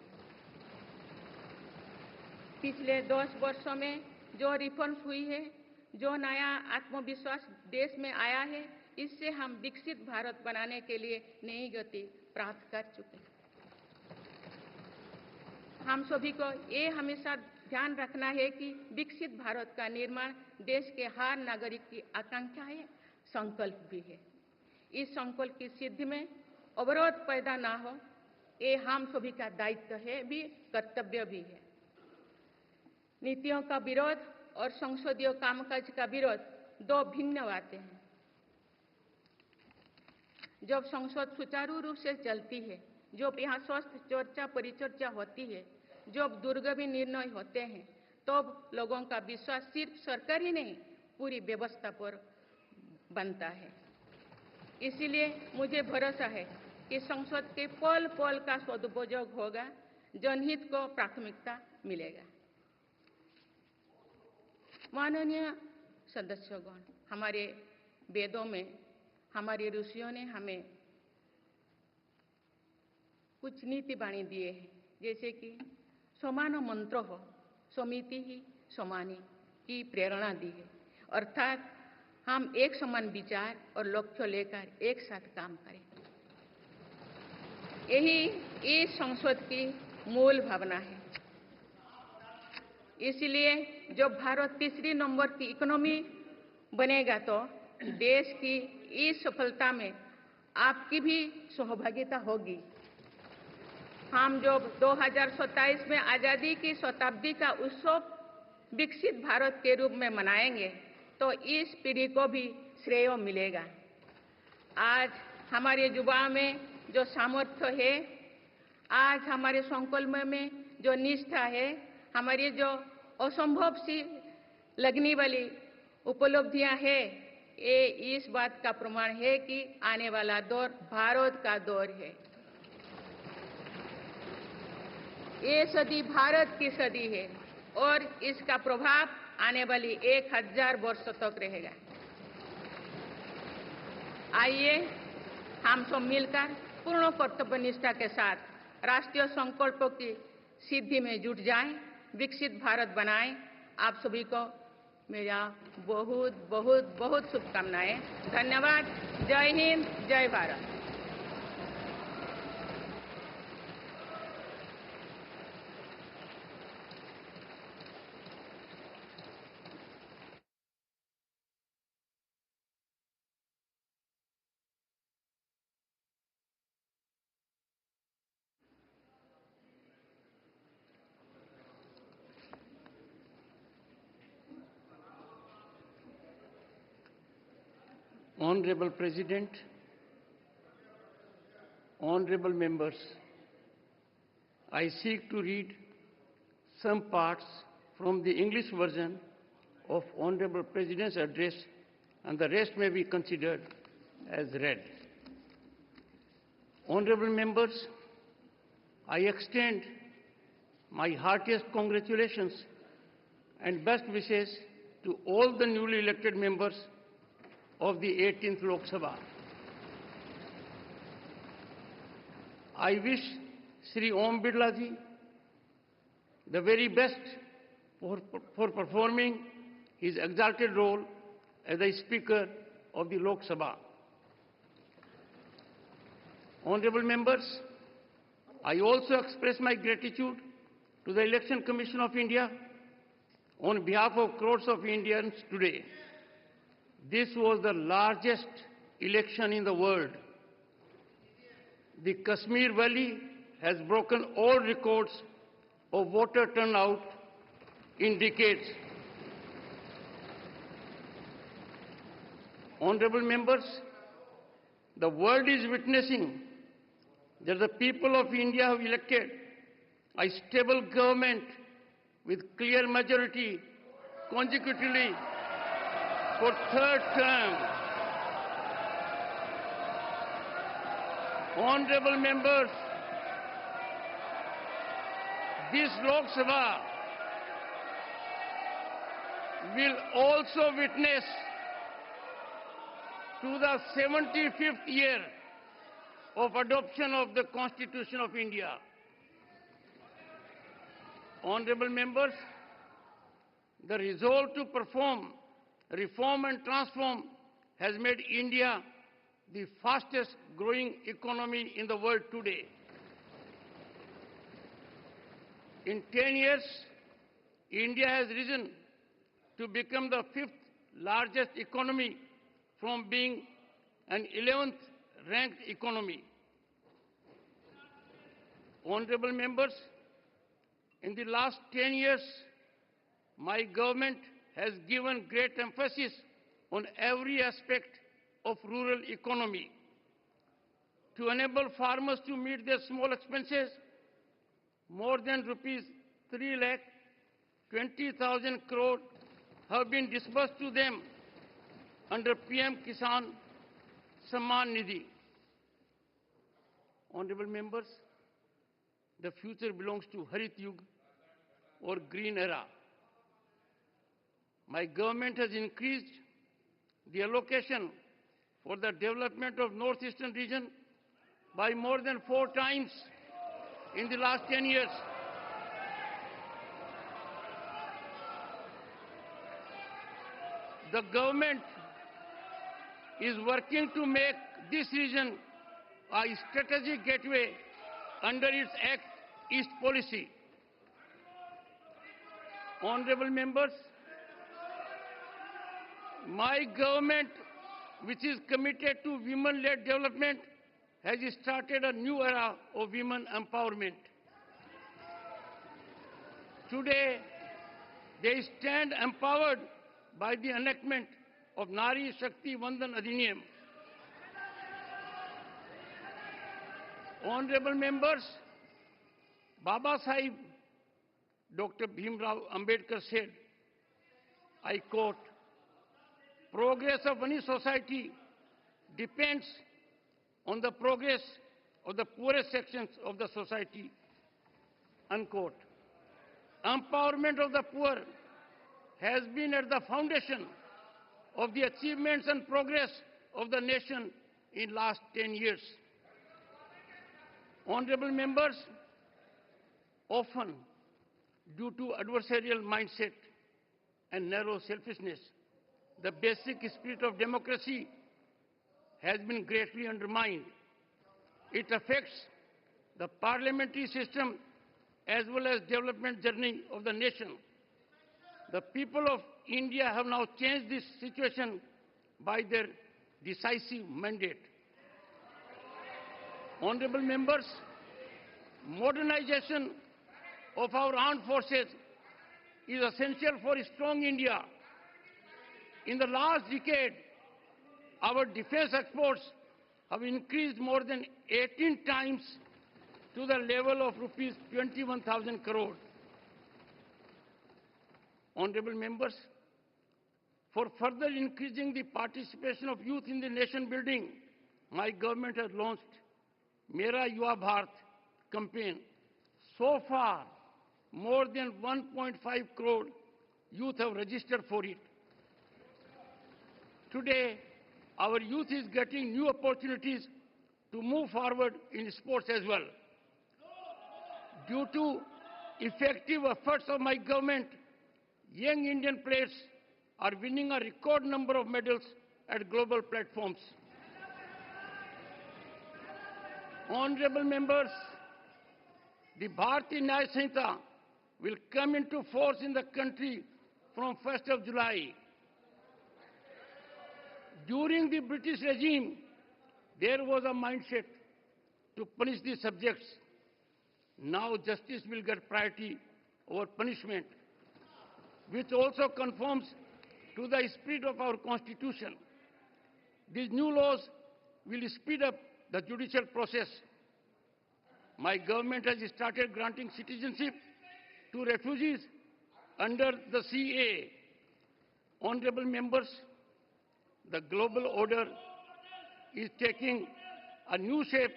पिछले 10 वर्षों में जो रिफॉर्म्स हुई है, जो नया आत्मविश्वास देश में आया है, इससे हम विकसित भारत बनाने के लिए नई गति प्राप्त कर चुके हैं। हम सभी को ये हमेशा ध्यान रखना है कि विकसित भारत का निर्माण देश के हर नागरिक की आकांक्षा है, संकल्प भी है। इस संकल्प की सिद्धि में अवरोध पैदा ना हो, ये हम सभी का दायित्व है भी, कर्तव्य भी है। नीतियों का विरोध और संसदीय कामकाज का विरोध दो भिन्न बातें हैं। जब संसद सुचारू रूप से चलती है, जब यहाँ स्वस्थ चर्चा परिचर्चा होती है, जब दूरगामी निर्णय होते हैं, तब लोगों का विश्वास सिर्फ सरकार ही नहीं, पूरी व्यवस्था पर बनता है। इसीलिए मुझे भरोसा है कि संसद के पल पल का सदुपयोग होगा, जनहित को प्राथमिकता मिलेगा। माननीय सदस्यगण, हमारे वेदों में हमारे ऋषियों ने हमें कुछ नीति वाणी दिए हैं, जैसे कि समान मंत्र हो, समिति ही समानी की प्रेरणा दी है। अर्थात हम एक समान विचार और लक्ष्य लेकर एक साथ काम करें। यही इस संसद की मूल भावना है। इसलिए जब भारत तीसरी नंबर की इकोनॉमी बनेगा, तो देश की इस सफलता में आपकी भी सहभागिता होगी। हम जब 2027 में आजादी की शताब्दी का उत्सव विकसित भारत के रूप में मनाएंगे, तो इस पीढ़ी को भी श्रेय मिलेगा। आज हमारे युवाओं में जो सामर्थ्य है, आज हमारे संकल्प में जो निष्ठा है, हमारी जो असंभव सी लगने वाली उपलब्धियां हैं, ये इस बात का प्रमाण है कि आने वाला दौर भारत का दौर है। ये सदी भारत की सदी है और इसका प्रभाव आने वाली 1000 वर्षों तक रहेगा। आइए हम सब मिलकर पूर्ण कर्तव्य निष्ठा के साथ राष्ट्रीय संकल्पों की सिद्धि में जुट जाएं, विकसित भारत बनाएं। आप सभी को मेरा बहुत बहुत बहुत शुभकामनाएं। धन्यवाद। जय हिंद, जय Bharat. Honorable President, honorable members, I seek to read some parts from the English version of Honorable President's address, and the rest may be considered as read. Honorable members, I extend my heartiest congratulations and best wishes to all the newly elected members of the 18th Lok Sabha. I wish Shri Om Birla Ji the very best for performing his exalted role as the Speaker of the Lok Sabha. Honorable members, I also express my gratitude to the Election Commission of India on behalf of crores of Indians today. This was the largest election in the world. The Kashmir Valley has broken all records of voter turnout in decades. Honorable members, the world is witnessing that the people of India have elected a stable government with clear majority consecutively for third term. Honorable members, this Lok Sabha will also witness to the 75th year of adoption of the Constitution of India. Honorable members, the resolve to perform, reform and transform has made India the fastest growing economy in the world today. In 10 years, India has risen to become the 5th largest economy from being an 11th ranked economy. Honorable members, in the last 10 years, my government has given great emphasis on every aspect of rural economy. To enable farmers to meet their small expenses, more than rupees 3,20,000 crore have been disbursed to them under PM Kisan Samman Nidhi. Honorable members, the future belongs to Harit Yug or Green Era. My government has increased the allocation for the development of Northeastern region by more than 4 times in the last 10 years. The government is working to make this region a strategic gateway under its Act East policy. Honorable members, my government, which is committed to women-led development, has started a new era of women empowerment. Today, they stand empowered by the enactment of Nari Shakti Vandan Adhiniyam. Honorable members, Baba Sahib Dr. Bhimrao Ambedkar said, I quote, "Progress of any society depends on the progress of the poorest sections of the society," unquote. Empowerment of the poor has been at the foundation of the achievements and progress of the nation in last 10 years. Honorable members, often due to adversarial mindset and narrow selfishness, the basic spirit of democracy has been greatly undermined. It affects the parliamentary system as well as development journey of the nation. The people of India have now changed this situation by their decisive mandate. Honorable members, modernization of our armed forces is essential for a strong India. In the last decade, our defense exports have increased more than 18 times to the level of rupees 21,000 crore. Honorable members, for further increasing the participation of youth in the nation building, my government has launched Mera Yuva Bharat campaign. So far, more than 1.5 crore youth have registered for it. Today, our youth is getting new opportunities to move forward in sports as well. Due to effective efforts of my government, young Indian players are winning a record number of medals at global platforms. Honorable members, the Bharatiya Nyaya Samhita will come into force in the country from 1st of July. During the British regime, there was a mindset to punish the subjects. Now justice will get priority over punishment, which also conforms to the spirit of our Constitution. These new laws will speed up the judicial process. My government has started granting citizenship to refugees under the CA. Honorable members, the global order is taking a new shape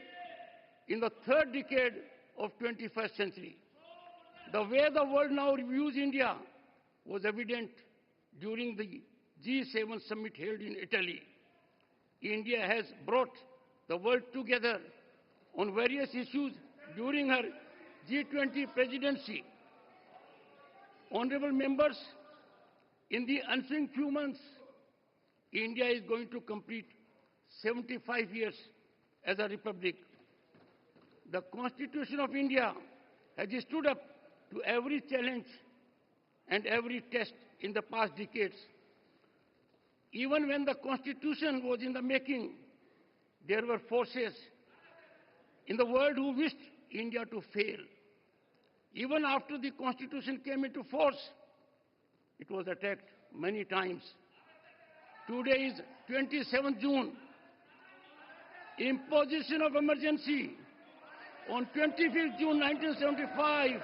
in the third decade of 21st century. The way the world now reviews India was evident during the G7 summit held in Italy. India has brought the world together on various issues during her G20 presidency. Honorable members, in the ensuing few months, India is going to complete 75 years as a republic. The Constitution of India has stood up to every challenge and every test in the past decades. Even when the Constitution was in the making, there were forces in the world who wished India to fail. Even after the Constitution came into force, it was attacked many times. Today is 27th June. Imposition of emergency on 25th June 1975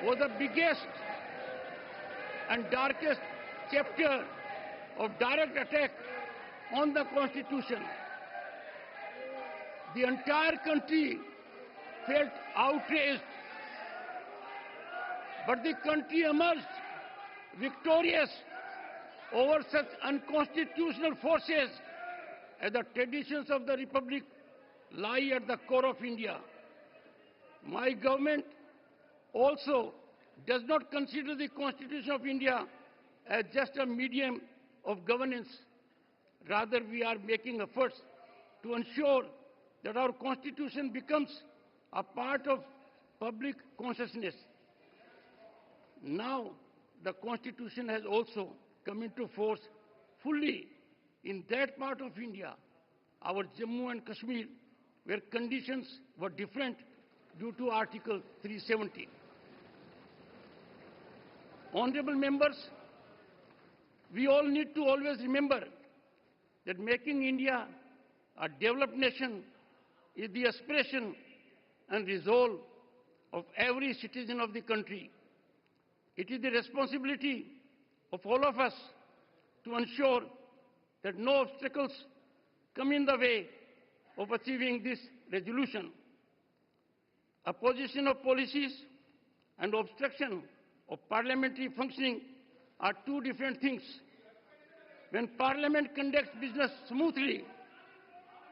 was the biggest and darkest chapter of direct attack on the Constitution. The entire country felt outraged, but the country emerged victorious over such unconstitutional forces, as the traditions of the Republic lie at the core of India. My government also does not consider the Constitution of India as just a medium of governance. Rather, we are making efforts to ensure that our Constitution becomes a part of public consciousness. Now, the Constitution has also come into force fully in that part of India, our Jammu and Kashmir, where conditions were different due to Article 370. Honorable members, we all need to always remember that making India a developed nation is the aspiration and resolve of every citizen of the country. It is the responsibility of all of us to ensure that no obstacles come in the way of achieving this resolution. Opposition of policies and obstruction of parliamentary functioning are two different things. When Parliament conducts business smoothly,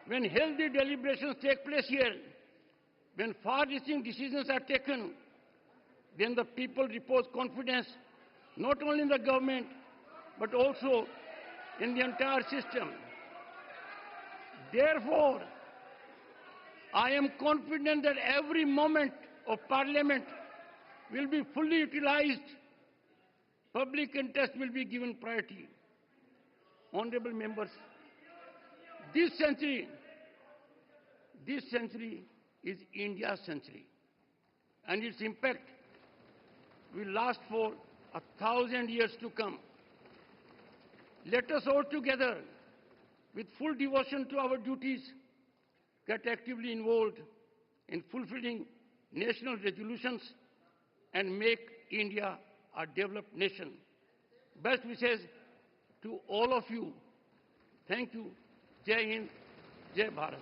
when healthy deliberations take place here, when far-reaching decisions are taken, then the people repose confidence not only in the government, but also in the entire system. Therefore, I am confident that every moment of Parliament will be fully utilized. Public interest will be given priority. Honorable members, this century is India's century, and its impact will last for 1,000 years to come. Let us all together, with full devotion to our duties, get actively involved in fulfilling national resolutions and make India a developed nation. Best wishes to all of you. Thank you. Jai Hind, Jai Bharat.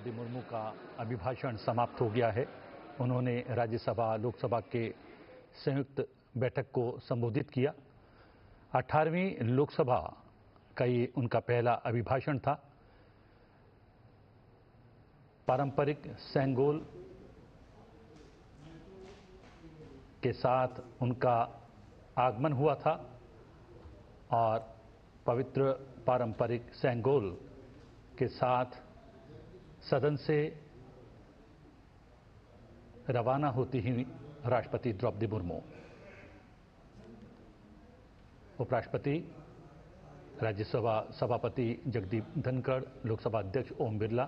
Draupadi Murmu का अभिभाषण समाप्त हो गया है। उन्होंने राज्यसभा लोकसभा के संयुक्त बैठक को संबोधित किया। 18वीं लोकसभा का ये उनका पहला अभिभाषण था। पारंपरिक सेंगोल के साथ उनका आगमन हुआ था और पवित्र पारंपरिक सेंगोल के साथ सदन से रवाना होती हुई राष्ट्रपति द्रौपदी मुर्मू, उपराष्ट्रपति, राज्यसभा सभापति जगदीप धनखड़, लोकसभा अध्यक्ष ओम बिरला,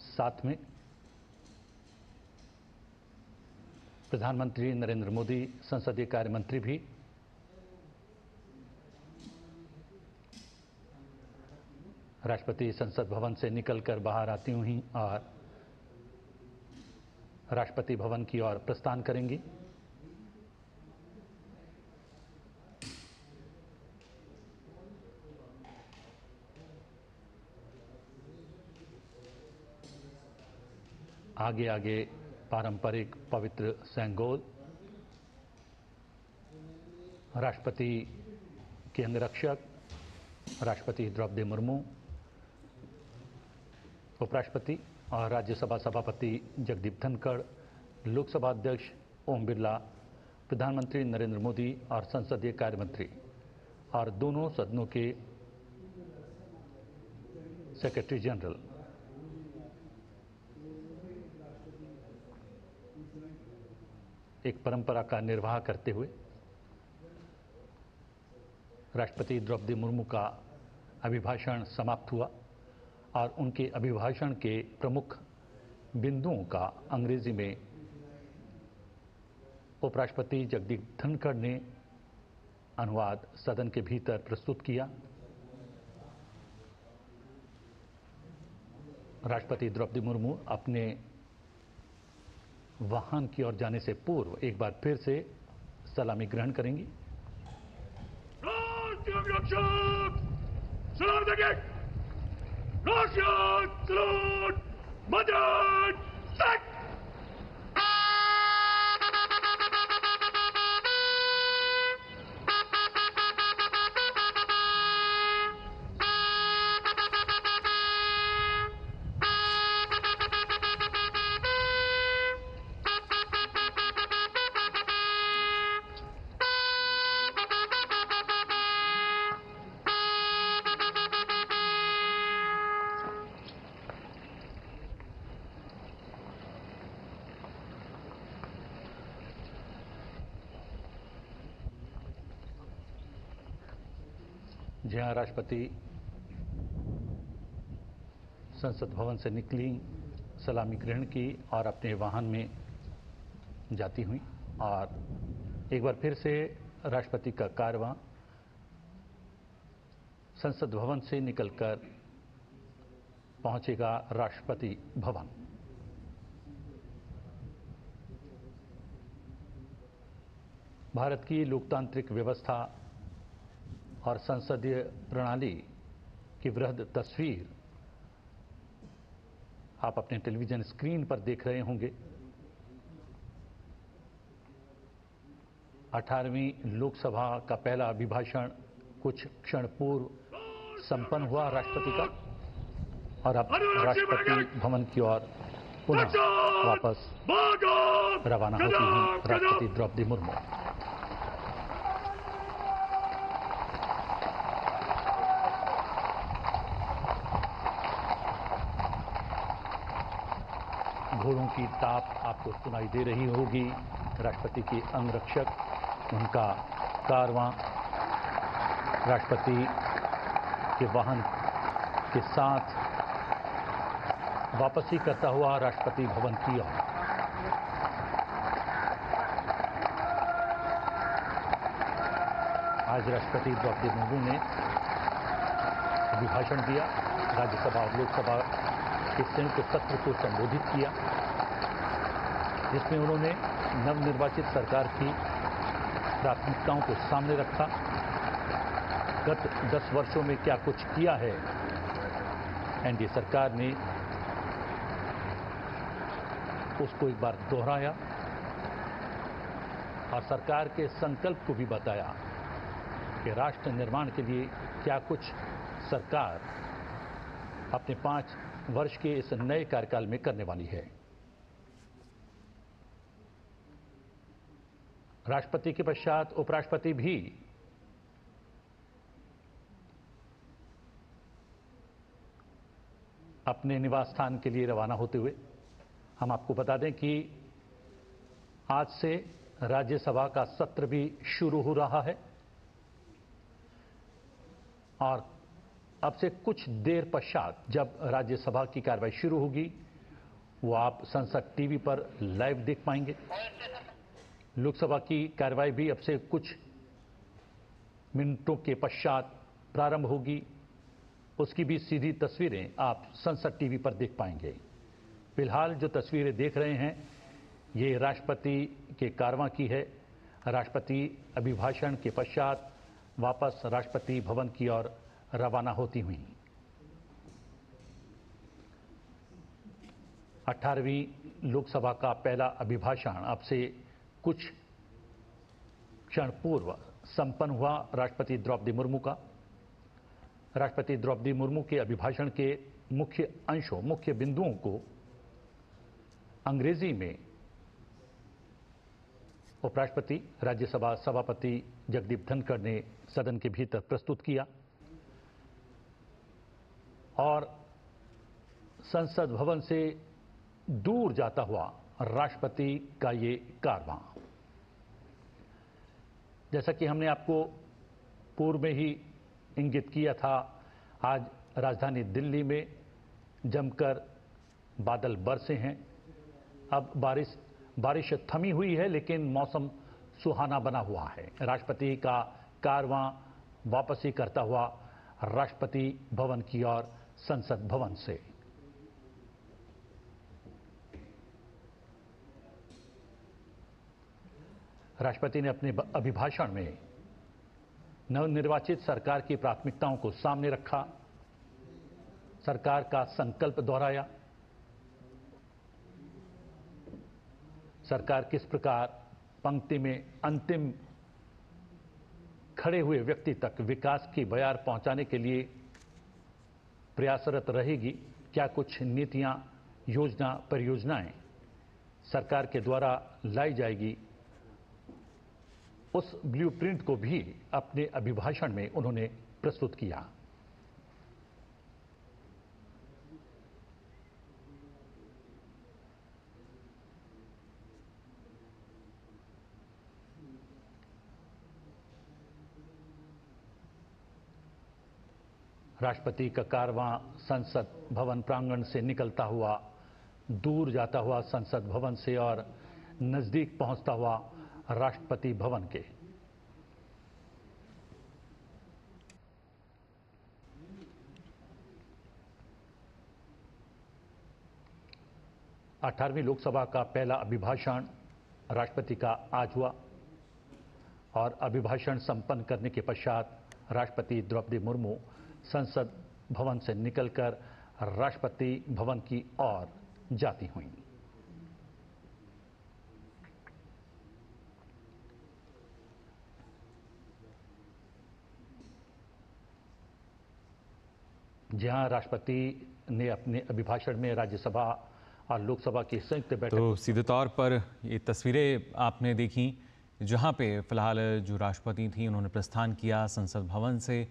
साथ में प्रधानमंत्री नरेंद्र मोदी, संसदीय कार्य मंत्री भी राष्ट्रपति संसद भवन से निकलकर बाहर आती हुई और राष्ट्रपति भवन की ओर प्रस्थान करेंगी। आगे आगे पारंपरिक पवित्र सेंगोल, राष्ट्रपति के अंगरक्षक राष्ट्रपति द्रौपदी मुर्मू, उपराष्ट्रपति और राज्यसभा सभापति जगदीप धनखड़, लोकसभा अध्यक्ष ओम बिरला, प्रधानमंत्री नरेंद्र मोदी और संसदीय कार्य मंत्री और दोनों सदनों के सेक्रेटरी जनरल एक परंपरा का निर्वाह करते हुए राष्ट्रपति द्रौपदी मुर्मू का अभिभाषण समाप्त हुआ और उनके अभिभाषण के प्रमुख बिंदुओं का अंग्रेजी में उपराष्ट्रपति जगदीप धनखड़ ने अनुवाद सदन के भीतर प्रस्तुत किया। राष्ट्रपति द्रौपदी मुर्मू अपने वाहन की ओर जाने से पूर्व एक बार फिर से सलामी ग्रहण करेंगी। जहां राष्ट्रपति संसद भवन से निकली, सलामी ग्रहण की और अपने वाहन में जाती हुई और एक बार फिर से राष्ट्रपति का कारवां संसद भवन से निकलकर पहुंचेगा राष्ट्रपति भवन। भारत की लोकतांत्रिक व्यवस्था और संसदीय प्रणाली की वृहद तस्वीर आप अपने टेलीविजन स्क्रीन पर देख रहे होंगे। 18वीं लोकसभा का पहला अभिभाषण कुछ क्षण पूर्व संपन्न हुआ राष्ट्रपति का और अब राष्ट्रपति भवन की ओर पुनः वापस रवाना होती हैं राष्ट्रपति द्रौपदी मुर्मू। घोड़ों की टाप आपको सुनाई दे रही होगी। राष्ट्रपति के अंगरक्षक, उनका कारवां राष्ट्रपति के वाहन के साथ वापसी करता हुआ राष्ट्रपति भवन की ओर। आज राष्ट्रपति द्रौपदी मुर्मू ने अभिभाषण दिया, राज्यसभा और लोकसभा के संयुक्त सत्र को संबोधित किया, जिसमें उन्होंने नवनिर्वाचित सरकार की प्राथमिकताओं को सामने रखा गत 10 वर्षों में क्या कुछ किया है एनडीए सरकार ने, उसको एक बार दोहराया और सरकार के संकल्प को भी बताया कि राष्ट्र निर्माण के लिए क्या कुछ सरकार अपने 5 वर्ष के इस नए कार्यकाल में करने वाली है। राष्ट्रपति के पश्चात उपराष्ट्रपति भी अपने निवास स्थान के लिए रवाना होते हुए, हम आपको बता दें कि आज से राज्यसभा का सत्र भी शुरू हो रहा है और अब से कुछ देर पश्चात जब राज्यसभा की कार्रवाई शुरू होगी वो आप संसद टीवी पर लाइव देख पाएंगे। लोकसभा की कार्रवाई भी अब से कुछ मिनटों के पश्चात प्रारंभ होगी, उसकी भी सीधी तस्वीरें आप संसद टीवी पर देख पाएंगे। फिलहाल जो तस्वीरें देख रहे हैं ये राष्ट्रपति के कारवां की है। राष्ट्रपति अभिभाषण के पश्चात वापस राष्ट्रपति भवन की ओर रवाना होती हुई। 18वीं लोकसभा का पहला अभिभाषण अब से कुछ क्षण पूर्व संपन्न हुआ राष्ट्रपति द्रौपदी मुर्मू का। राष्ट्रपति द्रौपदी मुर्मू के अभिभाषण के मुख्य अंशों, मुख्य बिंदुओं को अंग्रेजी में उपराष्ट्रपति राज्यसभा सभापति जगदीप धनखड़ ने सदन के भीतर प्रस्तुत किया और संसद भवन से दूर जाता हुआ राष्ट्रपति का ये कारवां, जैसा कि हमने आपको पूर्व में ही इंगित किया था, आज राजधानी दिल्ली में जमकर बादल बरसे हैं। अब बारिश थमी हुई है लेकिन मौसम सुहाना बना हुआ है। राष्ट्रपति का कारवां वापसी करता हुआ राष्ट्रपति भवन की ओर संसद भवन से। राष्ट्रपति ने अपने अभिभाषण में नवनिर्वाचित सरकार की प्राथमिकताओं को सामने रखा, सरकार का संकल्प दोहराया, सरकार किस प्रकार पंक्ति में अंतिम खड़े हुए व्यक्ति तक विकास की बयार पहुंचाने के लिए प्रयासरत रहेगी, क्या कुछ नीतियां, योजना, परियोजनाएं सरकार के द्वारा लाई जाएगी, उस ब्लूप्रिंट को भी अपने अभिभाषण में उन्होंने प्रस्तुत किया। राष्ट्रपति का कारवां संसद भवन प्रांगण से निकलता हुआ, दूर जाता हुआ संसद भवन से और नजदीक पहुंचता हुआ राष्ट्रपति भवन के। अठारहवीं लोकसभा का पहला अभिभाषण राष्ट्रपति का आज हुआ और अभिभाषण संपन्न करने के पश्चात राष्ट्रपति द्रौपदी मुर्मू संसद भवन से निकलकर राष्ट्रपति भवन की ओर जाती हुईं। जहां राष्ट्रपति ने अपने अभिभाषण में राज्यसभा और लोकसभा की संयुक्त बैठक, तो सीधे तौर पर ये तस्वीरें आपने देखी जहां पे फिलहाल जो राष्ट्रपति थी उन्होंने प्रस्थान किया संसद भवन से।